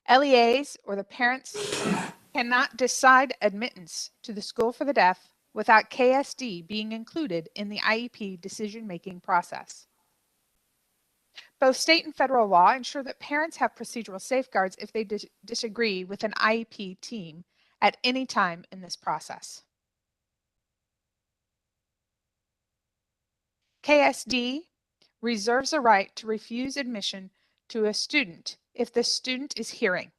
LEAs or the parents cannot decide admittance to the school for the deaf without KSD being included in the IEP decision-making process. Both state and federal law ensure that parents have procedural safeguards if they disagree with an IEP team at any time in this process. KSD reserves a right to refuse admission to a student if the student is hearing.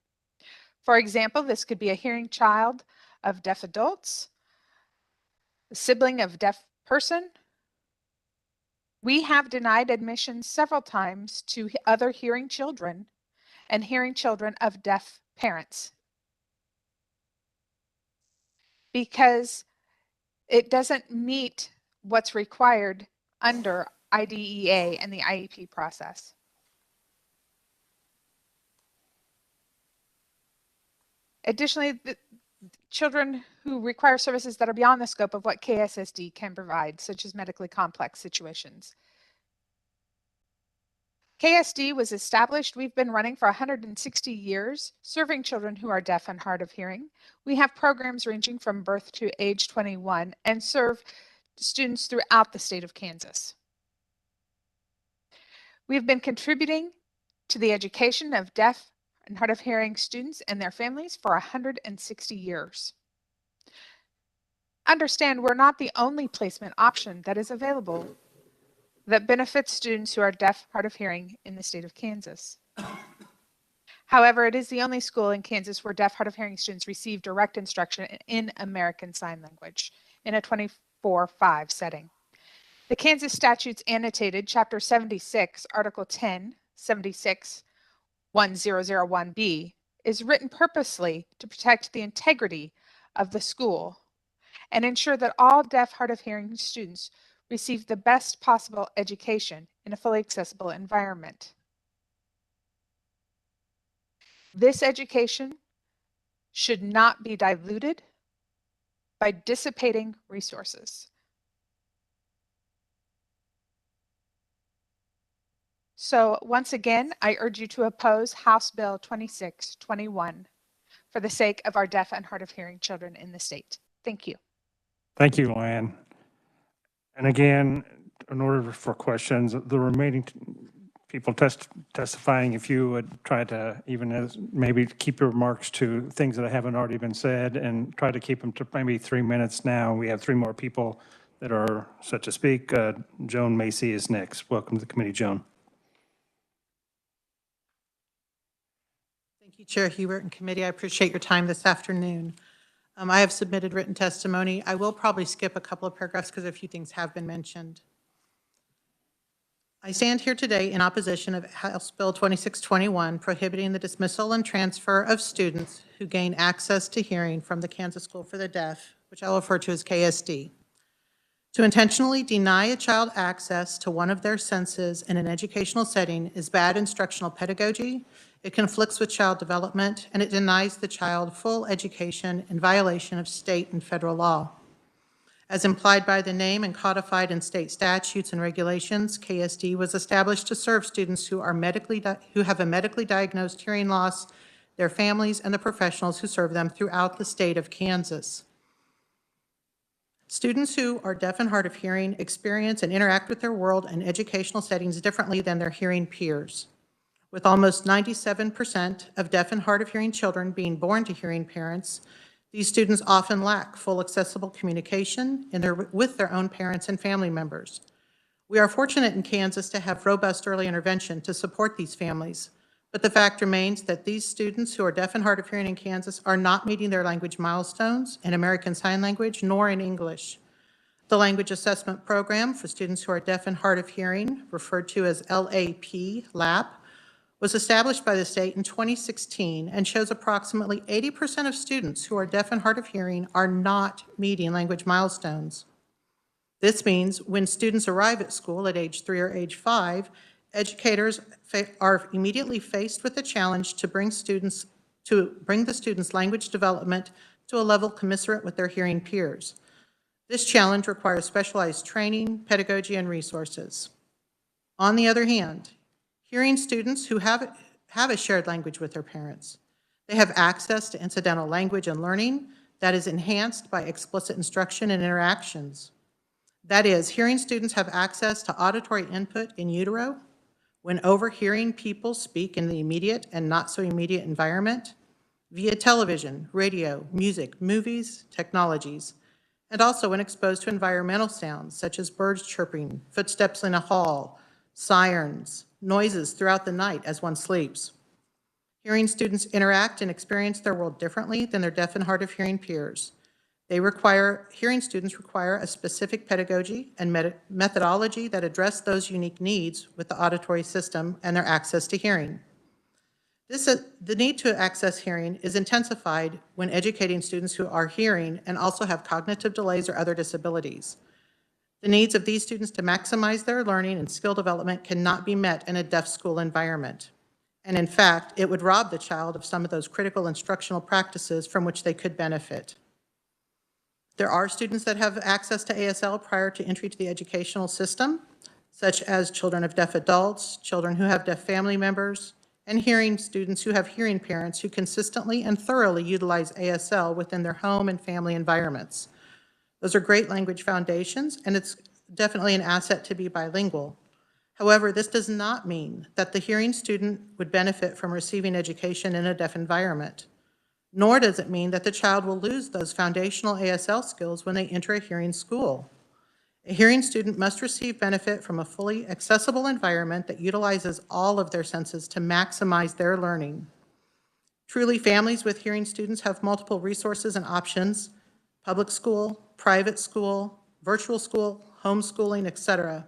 For example, this could be a hearing child of deaf adults. a sibling of deaf person. We have denied admission several times to other hearing children and hearing children of deaf parents because it doesn't meet what's required under IDEA and the IEP process. Additionally, the children who require services that are beyond the scope of what KSSD can provide, such as medically complex situations. KSD was established, we've been running for 160 years, serving children who are deaf and hard of hearing. We have programs ranging from birth to age 21 and serve students throughout the state of Kansas. We've been contributing to the education of deaf and hard of hearing students and their families for 160 years. Understand we're not the only placement option that is available that benefits students who are deaf, hard of hearing in the state of Kansas. However, it is the only school in Kansas where deaf, hard of hearing students receive direct instruction in American Sign Language in a 24/5 setting. The Kansas statutes annotated Chapter 76, Article 10, 76, 1001B is written purposely to protect the integrity of the school and ensure that all deaf, hard of hearing students receive the best possible education in a fully accessible environment. This education should not be diluted by dissipating resources. So once again, I urge you to oppose House Bill 2621 for the sake of our deaf and hard of hearing children in the state. Thank you. Thank you, Luann. And again, in order for questions, the remaining people testifying, if you would try to maybe keep your remarks to things that haven't already been said and try to keep them to maybe 3 minutes now. We have 3 more people that are set to speak. Joan Macy is next. Welcome to the committee, Joan. Thank you, Chair Hubert and committee. I appreciate your time this afternoon. I have submitted written testimony. I will probably skip a couple of paragraphs because a few things have been mentioned. I stand here today in opposition of House Bill 2621, prohibiting the dismissal and transfer of students who gain access to hearing from the Kansas School for the Deaf, which I will refer to as KSD. To intentionally deny a child access to one of their senses in an educational setting is bad instructional pedagogy. It conflicts with child development, and it denies the child full education in violation of state and federal law. As implied by the name and codified in state statutes and regulations, KSD was established to serve students who have a medically diagnosed hearing loss, their families, and the professionals who serve them throughout the state of Kansas. Students who are deaf and hard of hearing experience and interact with their world and educational settings differently than their hearing peers. With almost 97% of deaf and hard of hearing children being born to hearing parents, these students often lack full accessible communication with their own parents and family members. We are fortunate in Kansas to have robust early intervention to support these families, but the fact remains that these students who are deaf and hard of hearing in Kansas are not meeting their language milestones in American Sign Language nor in English. The Language Assessment Program for students who are deaf and hard of hearing, referred to as LAP, was established by the state in 2016 and shows approximately 80% of students who are deaf and hard of hearing are not meeting language milestones. This means when students arrive at school at age 3 or age 5, educators are immediately faced with the challenge to bring the students' language development to a level commensurate with their hearing peers. This challenge requires specialized training, pedagogy, and resources. On the other hand, hearing students who have a shared language with their parents. They have access to incidental language and learning that is enhanced by explicit instruction and interactions. That is, hearing students have access to auditory input in utero when overhearing people speak in the immediate and not so immediate environment, via television, radio, music, movies, technologies, and also when exposed to environmental sounds such as birds chirping, footsteps in a hall, sirens, noises throughout the night as one sleeps. Hearing students interact and experience their world differently than their deaf and hard of hearing peers. Hearing students require a specific pedagogy and methodology that address those unique needs with the auditory system and their access to hearing. The need to access hearing is intensified when educating students who are hearing and also have cognitive delays or other disabilities. The needs of these students to maximize their learning and skill development cannot be met in a deaf school environment. And in fact, it would rob the child of some of those critical instructional practices from which they could benefit. There are students that have access to ASL prior to entry to the educational system, such as children of deaf adults, children who have deaf family members, and hearing students who have hearing parents who consistently and thoroughly utilize ASL within their home and family environments. Those are great language foundations, and it's definitely an asset to be bilingual. However, this does not mean that the hearing student would benefit from receiving education in a deaf environment, nor does it mean that the child will lose those foundational ASL skills when they enter a hearing school. A hearing student must receive benefit from a fully accessible environment that utilizes all of their senses to maximize their learning. Truly, families with hearing students have multiple resources and options: public school, private school, virtual school, homeschooling, etc.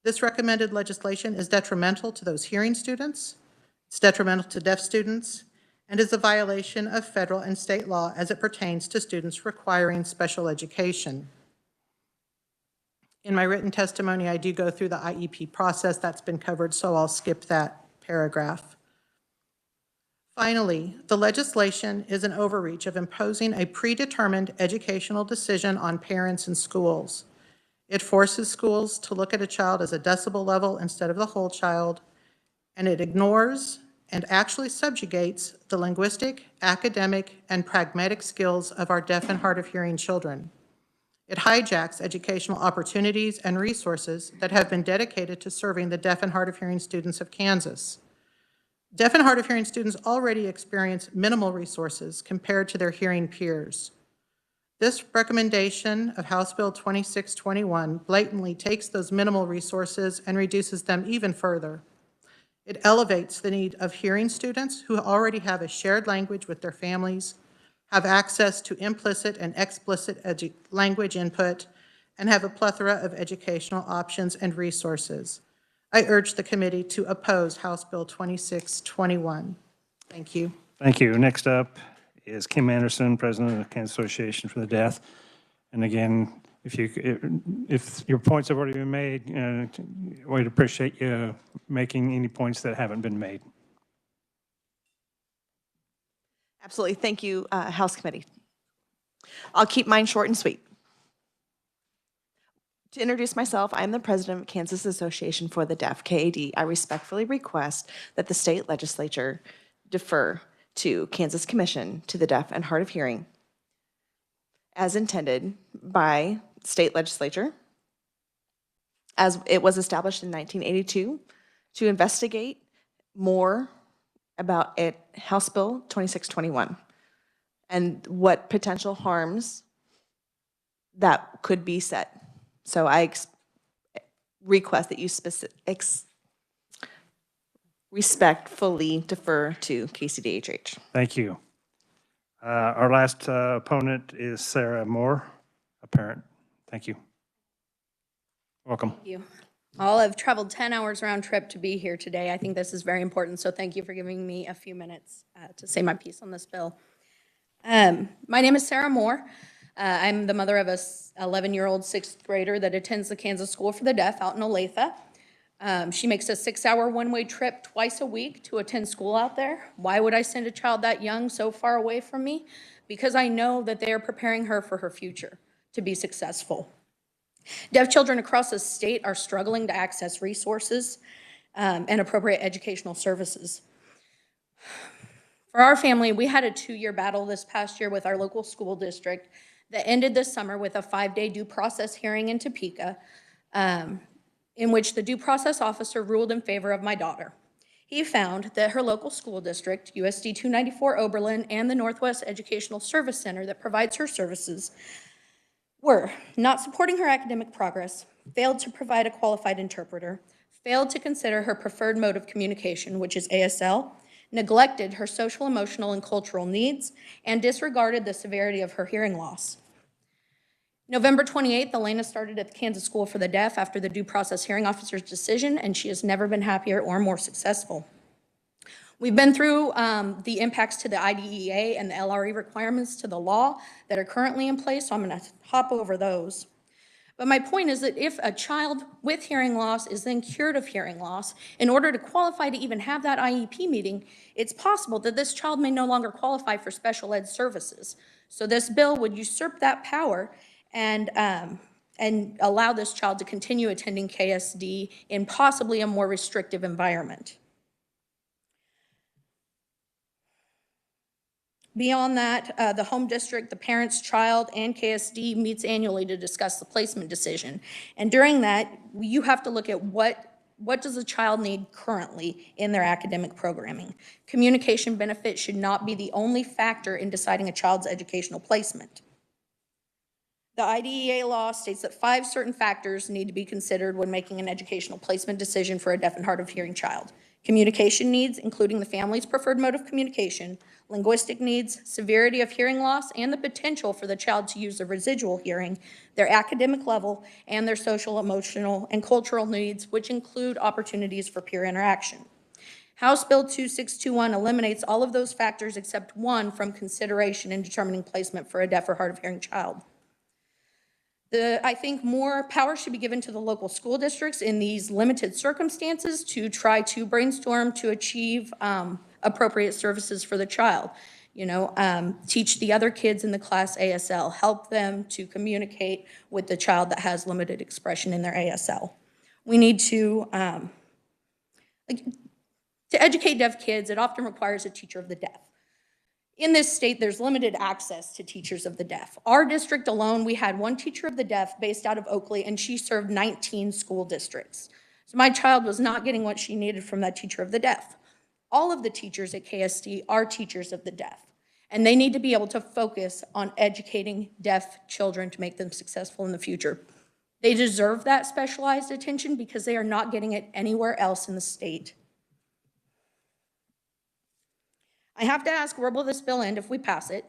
This recommended legislation is detrimental to those hearing students, it's detrimental to deaf students, and is a violation of federal and state law as it pertains to students requiring special education. In my written testimony, I do go through the IEP process. That's been covered, so I'll skip that paragraph. Finally, the legislation is an overreach of imposing a predetermined educational decision on parents and schools. It forces schools to look at a child as a decibel level instead of the whole child, and it ignores and actually subjugates the linguistic, academic, and pragmatic skills of our deaf and hard of hearing children. It hijacks educational opportunities and resources that have been dedicated to serving the deaf and hard of hearing students of Kansas. Deaf and hard of hearing students already experience minimal resources compared to their hearing peers. This recommendation of House Bill 2621 blatantly takes those minimal resources and reduces them even further. It elevates the need of hearing students who already have a shared language with their families, have access to implicit and explicit language input, and have a plethora of educational options and resources. I urge the committee to oppose House Bill 2621. Thank you. Thank you. Next up is Kim Anderson, President of the Kansas Association for the Deaf. And again, if your points have already been made, we'd appreciate you making any points that haven't been made. Absolutely. Thank you, House Committee. I'll keep mine short and sweet. To introduce myself, I am the president of Kansas Association for the Deaf, KAD. I respectfully request that the state legislature defer to Kansas Commission to the Deaf and Hard of Hearing as intended by state legislature, as it was established in 1982, to investigate more about House Bill 2621 and what potential harms that could be set. So I request that you respectfully defer to KCDHH. Thank you. Our last opponent is Sarah Moore, a parent. Thank you. Welcome. Thank you. All have traveled 10 hours round trip to be here today. I think this is very important, so thank you for giving me a few minutes to say my piece on this bill. My name is Sarah Moore. I'm the mother of a 11-year-old sixth grader that attends the Kansas School for the Deaf out in Olathe. She makes a 6-hour one-way trip twice a week to attend school out there. Why would I send a child that young so far away from me? Because I know that they are preparing her for her future to be successful. Deaf children across the state are struggling to access resources and appropriate educational services. For our family, we had a 2-year battle this past year with our local school district that ended this summer with a 5-day due process hearing in Topeka, in which the due process officer ruled in favor of my daughter. He found that her local school district, USD 294 Oberlin, and the Northwest Educational Service Center that provides her services were not supporting her academic progress, failed to provide a qualified interpreter, failed to consider her preferred mode of communication, which is ASL, neglected her social, emotional, and cultural needs, and disregarded the severity of her hearing loss. November 28th, Elena started at the Kansas School for the Deaf after the due process hearing officer's decision, and she has never been happier or more successful. We've been through the impacts to the IDEA and the LRE requirements to the law that are currently in place, so I'm going to hop over those. But my point is that if a child with hearing loss is then cured of hearing loss, in order to qualify to even have that IEP meeting, it's possible that this child may no longer qualify for special ed services. So this bill would usurp that power and allow this child to continue attending KSD in possibly a more restrictive environment. Beyond that, the home district, the parent's child, and KSD meets annually to discuss the placement decision. And during that, you have to look at what does the child need currently in their academic programming. Communication benefits should not be the only factor in deciding a child's educational placement. The IDEA law states that 5 certain factors need to be considered when making an educational placement decision for a deaf and hard of hearing child. Communication needs, including the family's preferred mode of communication, linguistic needs, severity of hearing loss, and the potential for the child to use their residual hearing, their academic level, and their social, emotional, and cultural needs, which include opportunities for peer interaction. House Bill 2621 eliminates all of those factors except one from consideration in determining placement for a deaf or hard of hearing child. I think more power should be given to the local school districts in these limited circumstances to try to brainstorm to achieve appropriate services for the child. You know, teach the other kids in the class ASL, help them to communicate with the child that has limited expression in their ASL. We need to educate deaf kids, it often requires a teacher of the deaf. In this state, there's limited access to teachers of the deaf. Our district alone, we had 1 teacher of the deaf based out of Oakley, and she served 19 school districts. So my child was not getting what she needed from that teacher of the deaf. All of the teachers at KSD are teachers of the deaf, and they need to be able to focus on educating deaf children to make them successful in the future. They deserve that specialized attention because they are not getting it anywhere else in the state. I have to ask, where will this bill end if we pass it?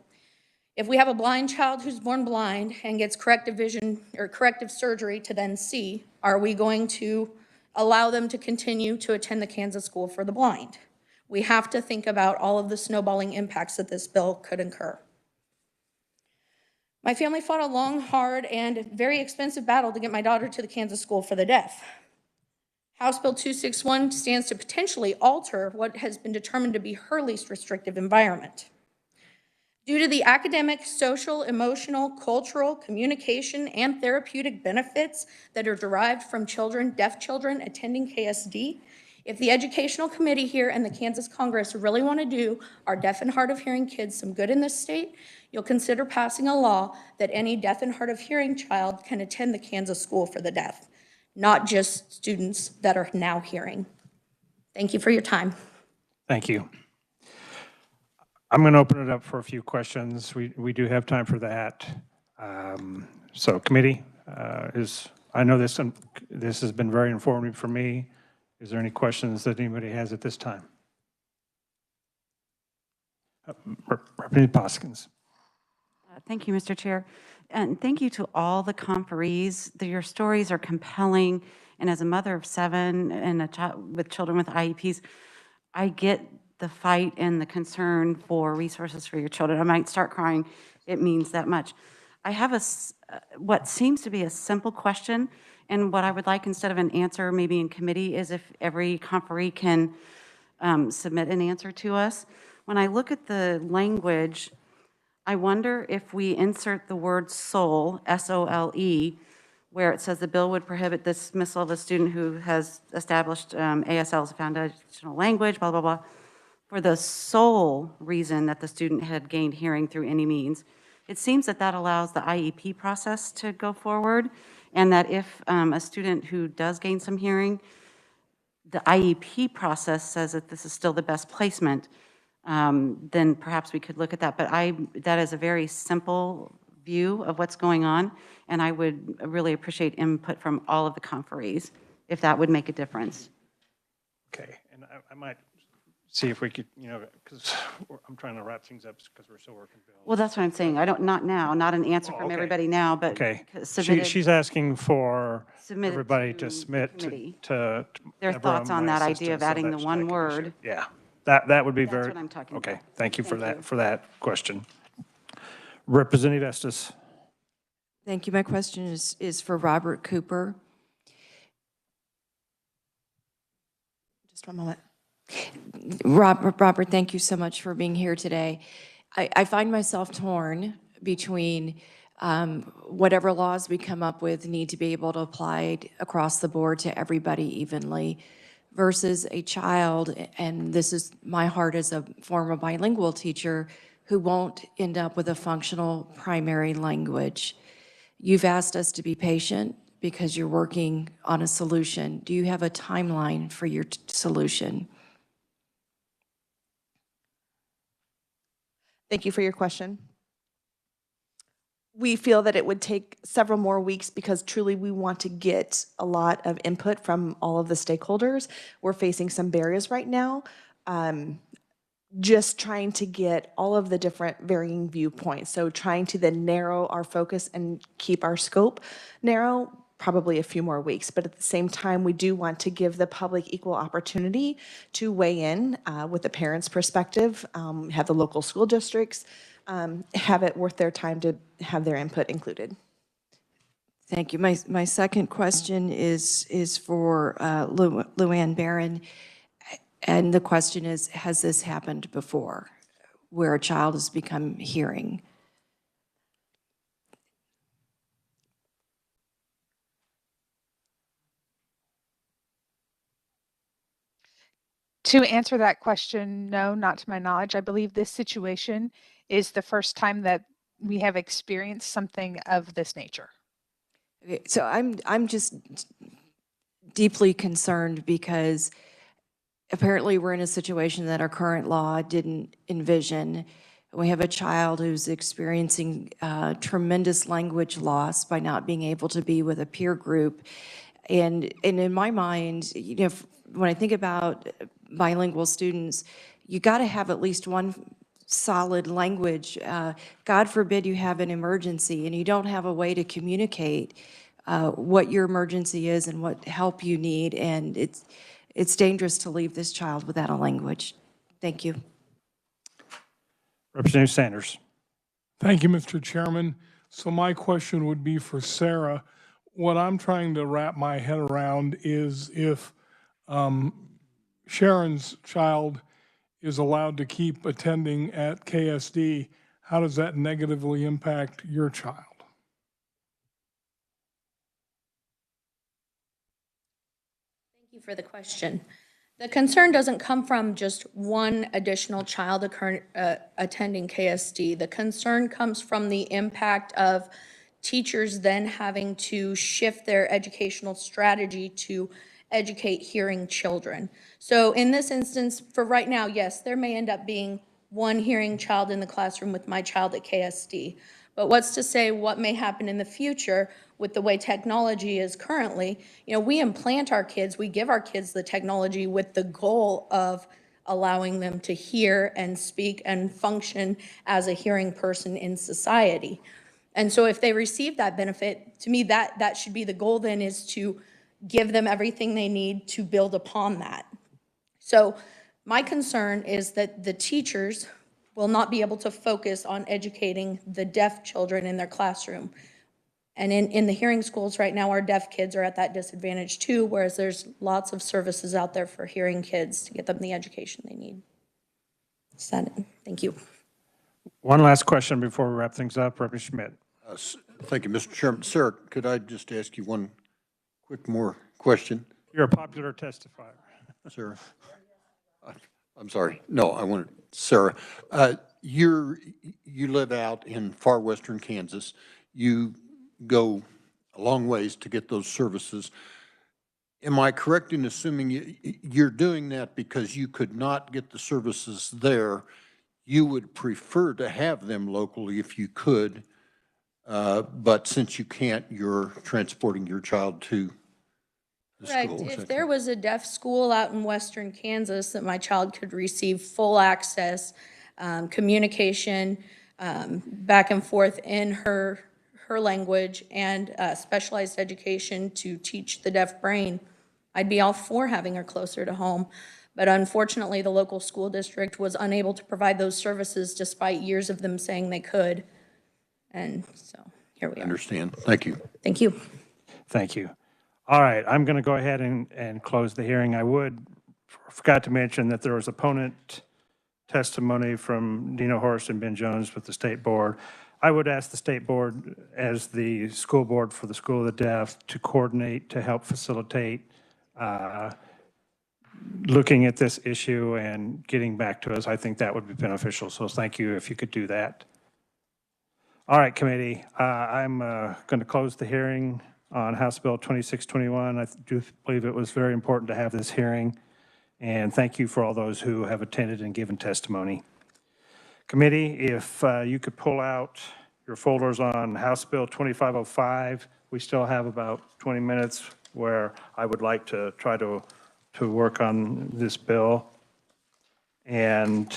If we have a blind child who's born blind and gets corrective vision or corrective surgery to then see, are we going to allow them to continue to attend the Kansas School for the Blind? We have to think about all of the snowballing impacts that this bill could incur. My family fought a long, hard, and very expensive battle to get my daughter to the Kansas School for the Deaf. House Bill 261 stands to potentially alter what has been determined to be her least restrictive environment. Due to the academic, social, emotional, cultural, communication, and therapeutic benefits that are derived from deaf children attending KSD, if the Educational Committee here and the Kansas Congress really want to do our deaf and hard of hearing kids some good in this state, you'll consider passing a law that any deaf and hard of hearing child can attend the Kansas School for the Deaf, not just students that are now hearing. Thank you for your time. Thank you. I'm going to open it up for a few questions. We do have time for that. So committee, I know this has been very informative for me. Is there any questions that anybody has at this time? Representative Poskins. Thank you, Mr. Chair. And thank you to all the conferees. Your stories are compelling. And as a mother of 7 and a child with children with IEPs, I get the fight and the concern for resources for your children. I might start crying. It means that much. I have what seems to be a simple question, and what I would like instead of an answer maybe in committee is if every conferee can submit an answer to us. When I look at the language, I wonder if we insert the word SOLE, S-O-L-E, where it says the bill would prohibit dismissal of a student who has established ASL as a foundational language, blah, blah, blah, for the sole reason that the student had gained hearing through any means. It seems that that allows the IEP process to go forward, and that if a student who does gain some hearing, the IEP process says that this is still the best placement, then perhaps we could look at that. But that is a very simple view of what's going on, and I would really appreciate input from all of the conferees if that would make a difference. Okay, and I might see if we could, because I'm trying to wrap things up because we're still working bills. Well, that's what I'm saying. Not now, not an answer from okay. everybody now, but Okay. submitted. She's asking for Submit it everybody to to the submit committee. to Their Deborah, thoughts on my that idea of assistant, so adding that the one can be word. shared. Yeah, that would be That's very. what I'm talking Okay, about. thank you for Thank you. that question. Representative Estes. Thank you. My question is for Robert Cooper. Just one moment. Robert, thank you so much for being here today. I find myself torn between whatever laws we come up with need to be able to apply across the board to everybody evenly versus a child, and this is my heart as a former bilingual teacher, who won't end up with a functional primary language. You've asked us to be patient because you're working on a solution. Do you have a timeline for your solution? Thank you for your question. We feel that it would take several more weeks because truly we want to get a lot of input from all of the stakeholders. We're facing some barriers right now. Just trying to get all of the different varying viewpoints. So trying to then narrow our focus and keep our scope narrow, probably a few more weeks. But at the same time, we do want to give the public equal opportunity to weigh in with the parents' perspective, have the local school districts, have it worth their time to have their input included. Thank you. My second question is for Luann Barron. And the question is, has this happened before, where a child has become hearing? To answer that question, no, not to my knowledge. I believe this situation is the first time that we have experienced something of this nature. Okay, so I'm just deeply concerned because apparently we're in a situation that our current law didn't envision. We have a child who's experiencing tremendous language loss by not being able to be with a peer group. And in my mind, when I think about bilingual students, you got to have at least one solid language. God forbid you have an emergency and you don't have a way to communicate what your emergency is and what help you need, and it's dangerous to leave this child without a language. Thank you. Representative Sanders. Thank you, Mr. Chairman. So my question would be for Sarah. What I'm trying to wrap my head around is if Sharon's child is allowed to keep attending at KSD, how does that negatively impact your child? Thank you for the question. The concern doesn't come from just one additional child attending KSD. The concern comes from the impact of teachers then having to shift their educational strategy to educate hearing children. So in this instance, for right now, yes, there may end up being one hearing child in the classroom with my child at KSD. But what's to say what may happen in the future with the way technology is currently? We implant our kids, we give our kids the technology with the goal of allowing them to hear and speak and function as a hearing person in society. And so if they receive that benefit, to me, that should be the goal then, is to give them everything they need to build upon that. So my concern is that the teachers will not be able to focus on educating the deaf children in their classroom. And in the hearing schools right now, our deaf kids are at that disadvantage too, whereas there's lots of services out there for hearing kids to get them the education they need. Thank you. One last question before we wrap things up. Representative Schmidt. Thank you, Mr. Chairman. Sarah, could I just ask you one quick more question? You're a popular testifier. Sarah? I'm sorry. No, I wanted, Sarah, you live out in far western Kansas. You go a long ways to get those services. Am I correct in assuming you're doing that because you could not get the services there? You would prefer to have them locally if you could, but since you can't, you're transporting your child to Correct. school. If there was a deaf school out in western Kansas that my child could receive full access, communication, back and forth in her language and specialized education to teach the deaf brain, I'd be all for having her closer to home. But unfortunately, the local school district was unable to provide those services despite years of them saying they could. And so here we are. Understand. Thank you. Thank you. Thank you. All right, I'm going to go ahead and close the hearing. I forgot to mention that there was opponent testimony from Dino Horst and Ben Jones with the state board. I would ask the state board, as the school board for the School of the Deaf, to coordinate to help facilitate looking at this issue and getting back to us. I think that would be beneficial, so thank you if you could do that. All right, committee, I'm going to close the hearing on House Bill 2621. I do believe it was very important to have this hearing, and thank you for all those who have attended and given testimony. Committee, if you could pull out your folders on House Bill 2505, we still have about 20 minutes where I would like to try to work on this bill. And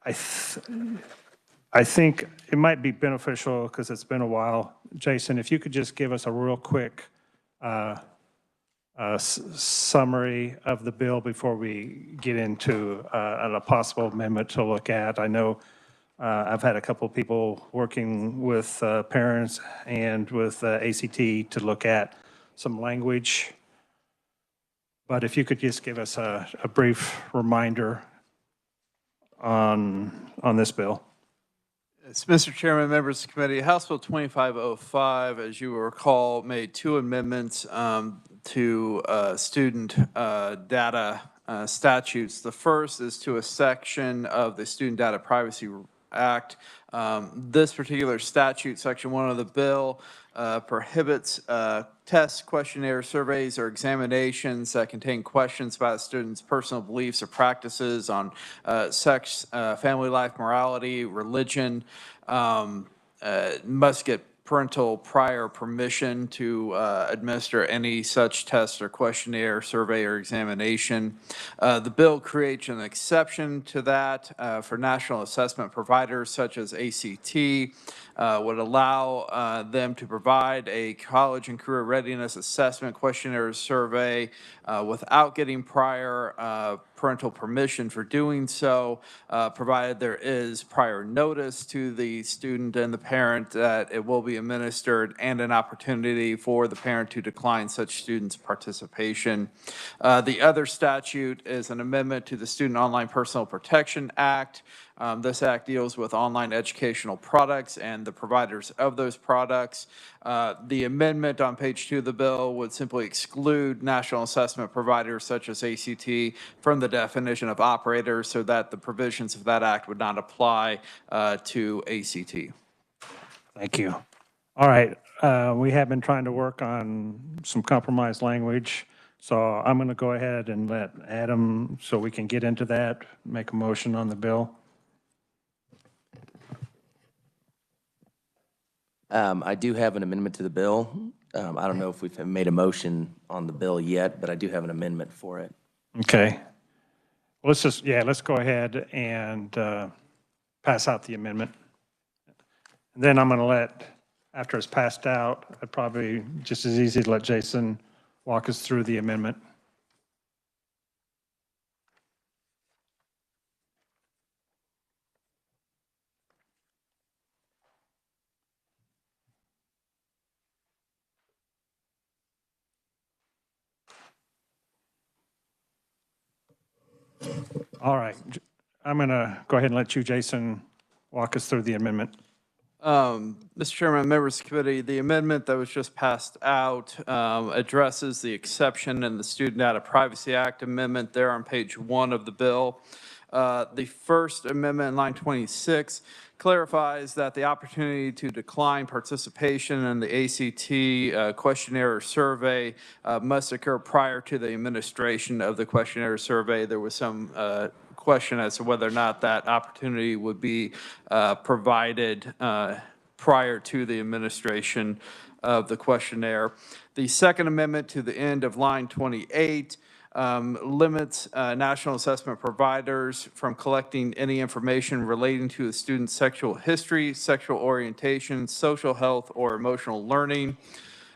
I think it might be beneficial, because it's been a while, Jason, if you could just give us a real quick summary of the bill before we get into a possible amendment to look at. I know I've had a couple of people working with parents and with ACT to look at some language. But if you could just give us a brief reminder on this bill. Yes, Mr. Chairman, members of the committee, House Bill 2505, as you will recall, made two amendments to student data statutes. The first is to a section of the Student Data Privacy Act. This particular statute, Section 1 of the bill, prohibits tests, questionnaires, surveys, or examinations that contain questions about a student's personal beliefs or practices on sex, family life, morality, religion. Must get parental prior permission to administer any such test or questionnaire, survey, or examination. The bill creates an exception to that for national assessment providers such as ACT, would allow them to provide a college and career readiness assessment questionnaire or survey without getting prior parental permission for doing so, provided there is prior notice to the student and the parent that it will be administered, and an opportunity for the parent to decline such student's participation. The other statute is an amendment to the Student Online Personal Protection Act. This act deals with online educational products and the providers of those products. The amendment on page 2 of the bill would simply exclude national assessment providers such as ACT from the definition of operators, so that the provisions of that act would not apply to ACT. Thank you. All right, we have been trying to work on some compromise language, so I'm going to go ahead and let Adam, so we can get into that, make a motion on the bill. I do have an amendment to the bill. I don't know if we've made a motion on the bill yet, but I do have an amendment for it. Okay. Well, let's go ahead and pass out the amendment. And then I'm going to let, after it's passed out, I'd probably just as easy to let Jason walk us through the amendment. All right. I'm going to go ahead and let you, Jason, walk us through the amendment. Mr. Chairman, members of the committee, the amendment that was just passed out addresses the exception in the Student Data Privacy Act amendment there on page 1 of the bill. The first amendment, line 26, clarifies that the opportunity to decline participation in the ACT questionnaire or survey must occur prior to the administration of the questionnaire or survey. There was some question as to whether or not that opportunity would be provided prior to the administration of the questionnaire. The Second Amendment to the end of line 28 limits national assessment providers from collecting any information relating to a student's sexual history, sexual orientation, social health, or emotional learning.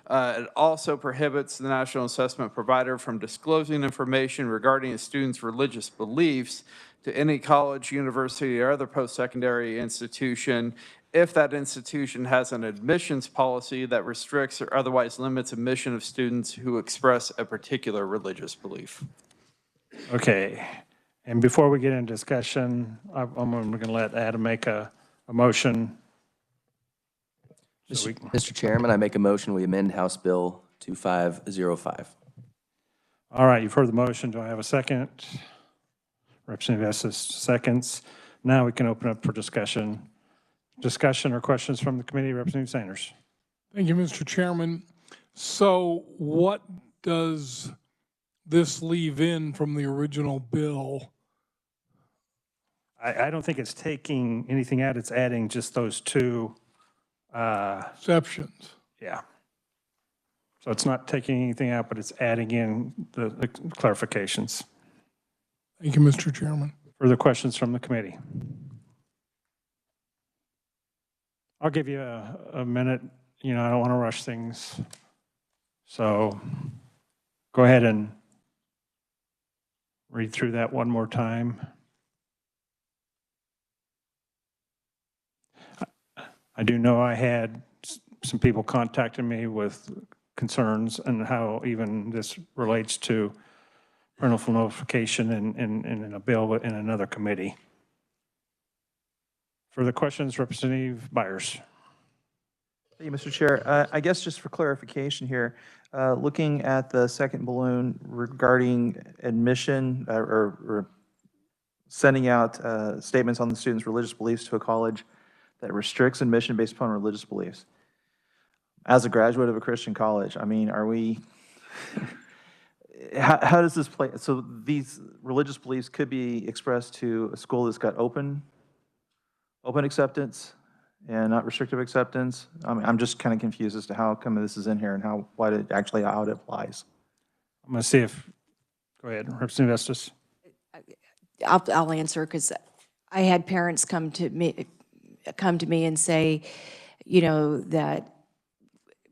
It also prohibits the national assessment provider from disclosing information regarding a student's religious beliefs to any college, university, or other post-secondary institution if that institution has an admissions policy that restricts or otherwise limits admission of students who express a particular religious belief. Okay, and before we get into discussion, we're going to let Adam make a motion. So Mr. Chairman, I make a motion, we amend House Bill 2505. all right, you've heard the motion. Do I have a second? Representative Estes seconds. Now we can open up for discussion. Discussion or questions from the committee, Representative Sanders. Thank you, Mr. Chairman. So what does this leave in from the original bill? I don't think it's taking anything out. It's adding just those two. Exceptions. Yeah. So it's not taking anything out, but it's adding in the clarifications. Thank you, Mr. Chairman. Further questions from the committee? I'll give you a minute. You know, I don't want to rush things. So go ahead and read through that one more time. I do know I had some people contacting me with concerns and how even this relates to parental notification in a bill in another committee. Further questions, Representative Byers. Thank you, Mr. Chair. I guess just for clarification here, looking at the second balloon regarding admission or sending out statements on the student's religious beliefs to a college that restricts admission based upon religious beliefs. As a graduate of a Christian college, I mean, are we, how does this play? So these religious beliefs could be expressed to a school that's got open acceptance and not restrictive acceptance. I mean, I'm just kind of confused as to how come this is in here and how it applies. I'm going to see if, go ahead, Representative Estes. I'll answer because I had parents come to me and say, you know, that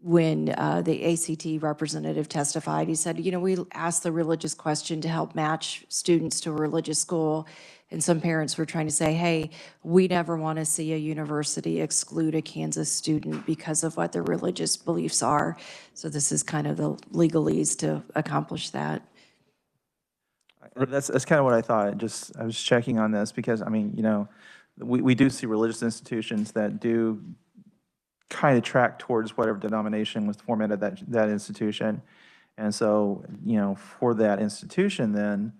when the ACT representative testified, he said, you know, we asked the religious question to help match students to a religious school. And some parents were trying to say, hey, we never want to see a university exclude a Kansas student because of what their religious beliefs are. So this is kind of the legalese to accomplish that. That's kind of what I thought. I was checking on this because, I mean, you know, we do see religious institutions that do kind of track towards whatever denomination was formatted that institution. And so, you know, for that institution then,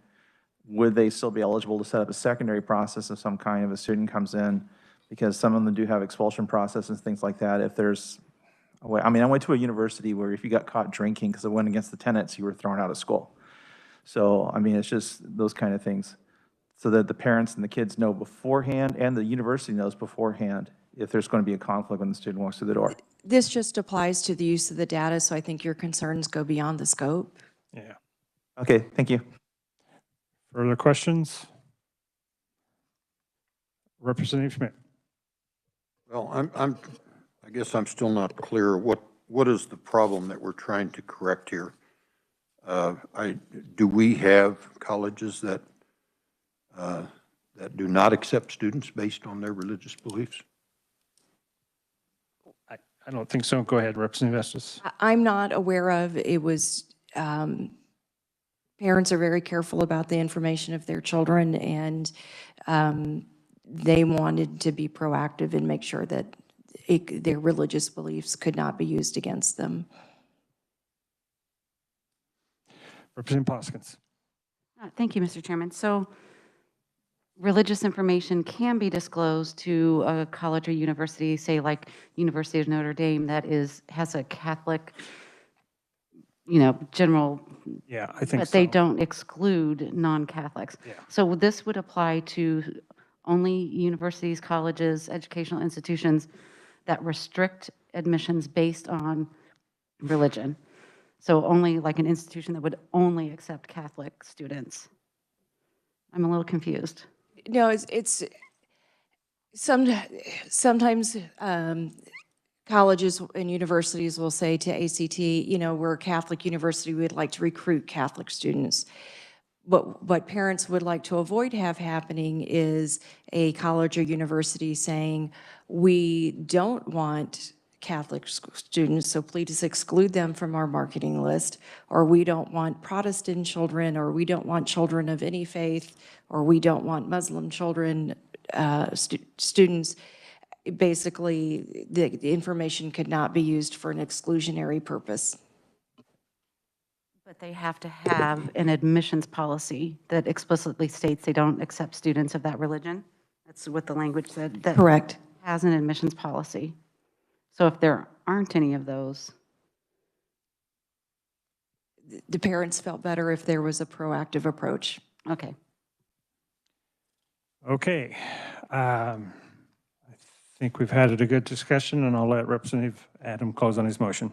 would they still be eligible to set up a secondary process of some kind if a student comes in? Because some of them do have expulsion processes, things like that. If there's a way, I mean, I went to a university where if you got caught drinking because it went against the tenets, you were thrown out of school. So, I mean, it's just those kind of things. So that the parents and the kids know beforehand and the university knows beforehand if there's going to be a conflict when the student walks through the door. This just applies to the use of the data, so I think your concerns go beyond the scope. Yeah. Okay, thank you. Further questions? Representative Schmidt. Well, I guess I'm still not clear. What is the problem that we're trying to correct here? Do we have colleges that do not accept students based on their religious beliefs? I don't think so. Go ahead, Representative Estes. I'm not aware of. It was, parents are very careful about the information of their children, and they wanted to be proactive and make sure that their religious beliefs could not be used against them. Representative Poskins. Thank you, Mr. Chairman. So religious information can be disclosed to a college or university, say like University of Notre Dame, that has a Catholic, you know, general. Yeah, I think but so. they don't exclude non-Catholics. Yeah. So this would apply to only universities, colleges, educational institutions that restrict admissions based on religion. So only like an institution that would only accept Catholic students. I'm a little confused. No, it's sometimes colleges and universities will say to ACT, you know, we're a Catholic university, we'd like to recruit Catholic students. But what parents would like to avoid have happening is a college or university saying, we don't want Catholic students, so please exclude them from our marketing list, or we don't want Protestant children, or we don't want children of any faith, or we don't want Muslim children, students. Basically, the information could not be used for an exclusionary purpose. But they have to have an admissions policy that explicitly states they don't accept students of that religion. That's what the language said. That Correct. has an admissions policy. So if there aren't any of those. The parents felt better if there was a proactive approach. Okay. Okay. I think we've had a good discussion, and I'll let Representative Adam close on his motion.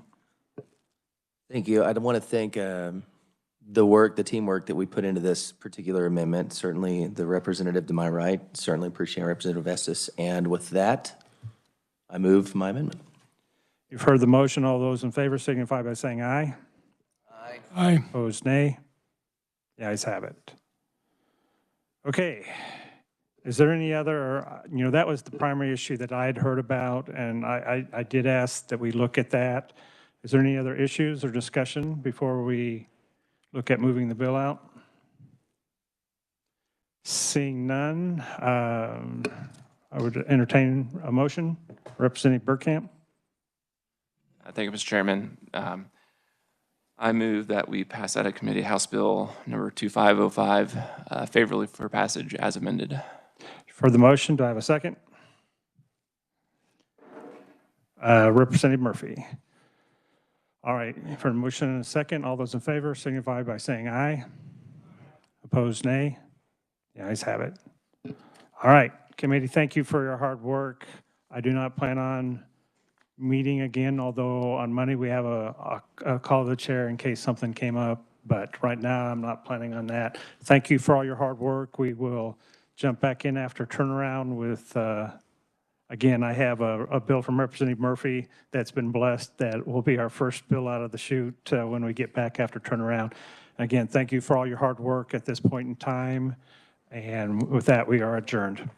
Thank you. I want to thank the teamwork that we put into this particular amendment. Certainly the representative to my right, certainly appreciate Representative Estes. And with that, I move my amendment. You've heard the motion. All those in favor signify by saying aye. Aye. Aye. Opposed, nay. The ayes have it. Okay. Is there any other, that was the primary issue that I had heard about, and I did ask that we look at that. Is there any other issues or discussion before we look at moving the bill out? Seeing none, I would entertain a motion. Representative Burkamp. Thank you, Mr. Chairman. I move that we pass out of committee House Bill number 2505 favorably for passage as amended. For the motion, do I have a second? Representative Murphy. All right, for the motion and a second, all those in favor signify by saying aye. Opposed, nay. The ayes have it. All right, committee, thank you for your hard work. I do not plan on meeting again, although on Monday we have a call to the chair in case something came up, but right now I'm not planning on that. Thank you for all your hard work. We will jump back in after turnaround with, again, I have a bill from Representative Murphy that's been blessed that will be our first bill out of the chute when we get back after turnaround. Again, thank you for all your hard work at this point in time. And with that, we are adjourned.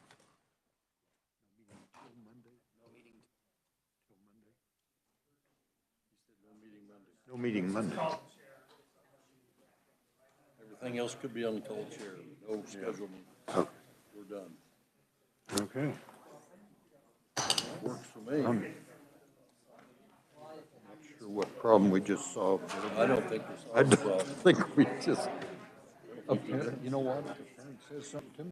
No meeting Monday. Everything else could be on the cold chair. No scheduled meeting. Oh. We're done. Okay. Works for me. Not sure what problem we just solved. I don't think we I solved the don't problem. think we just, you know what? If Frank says something to me.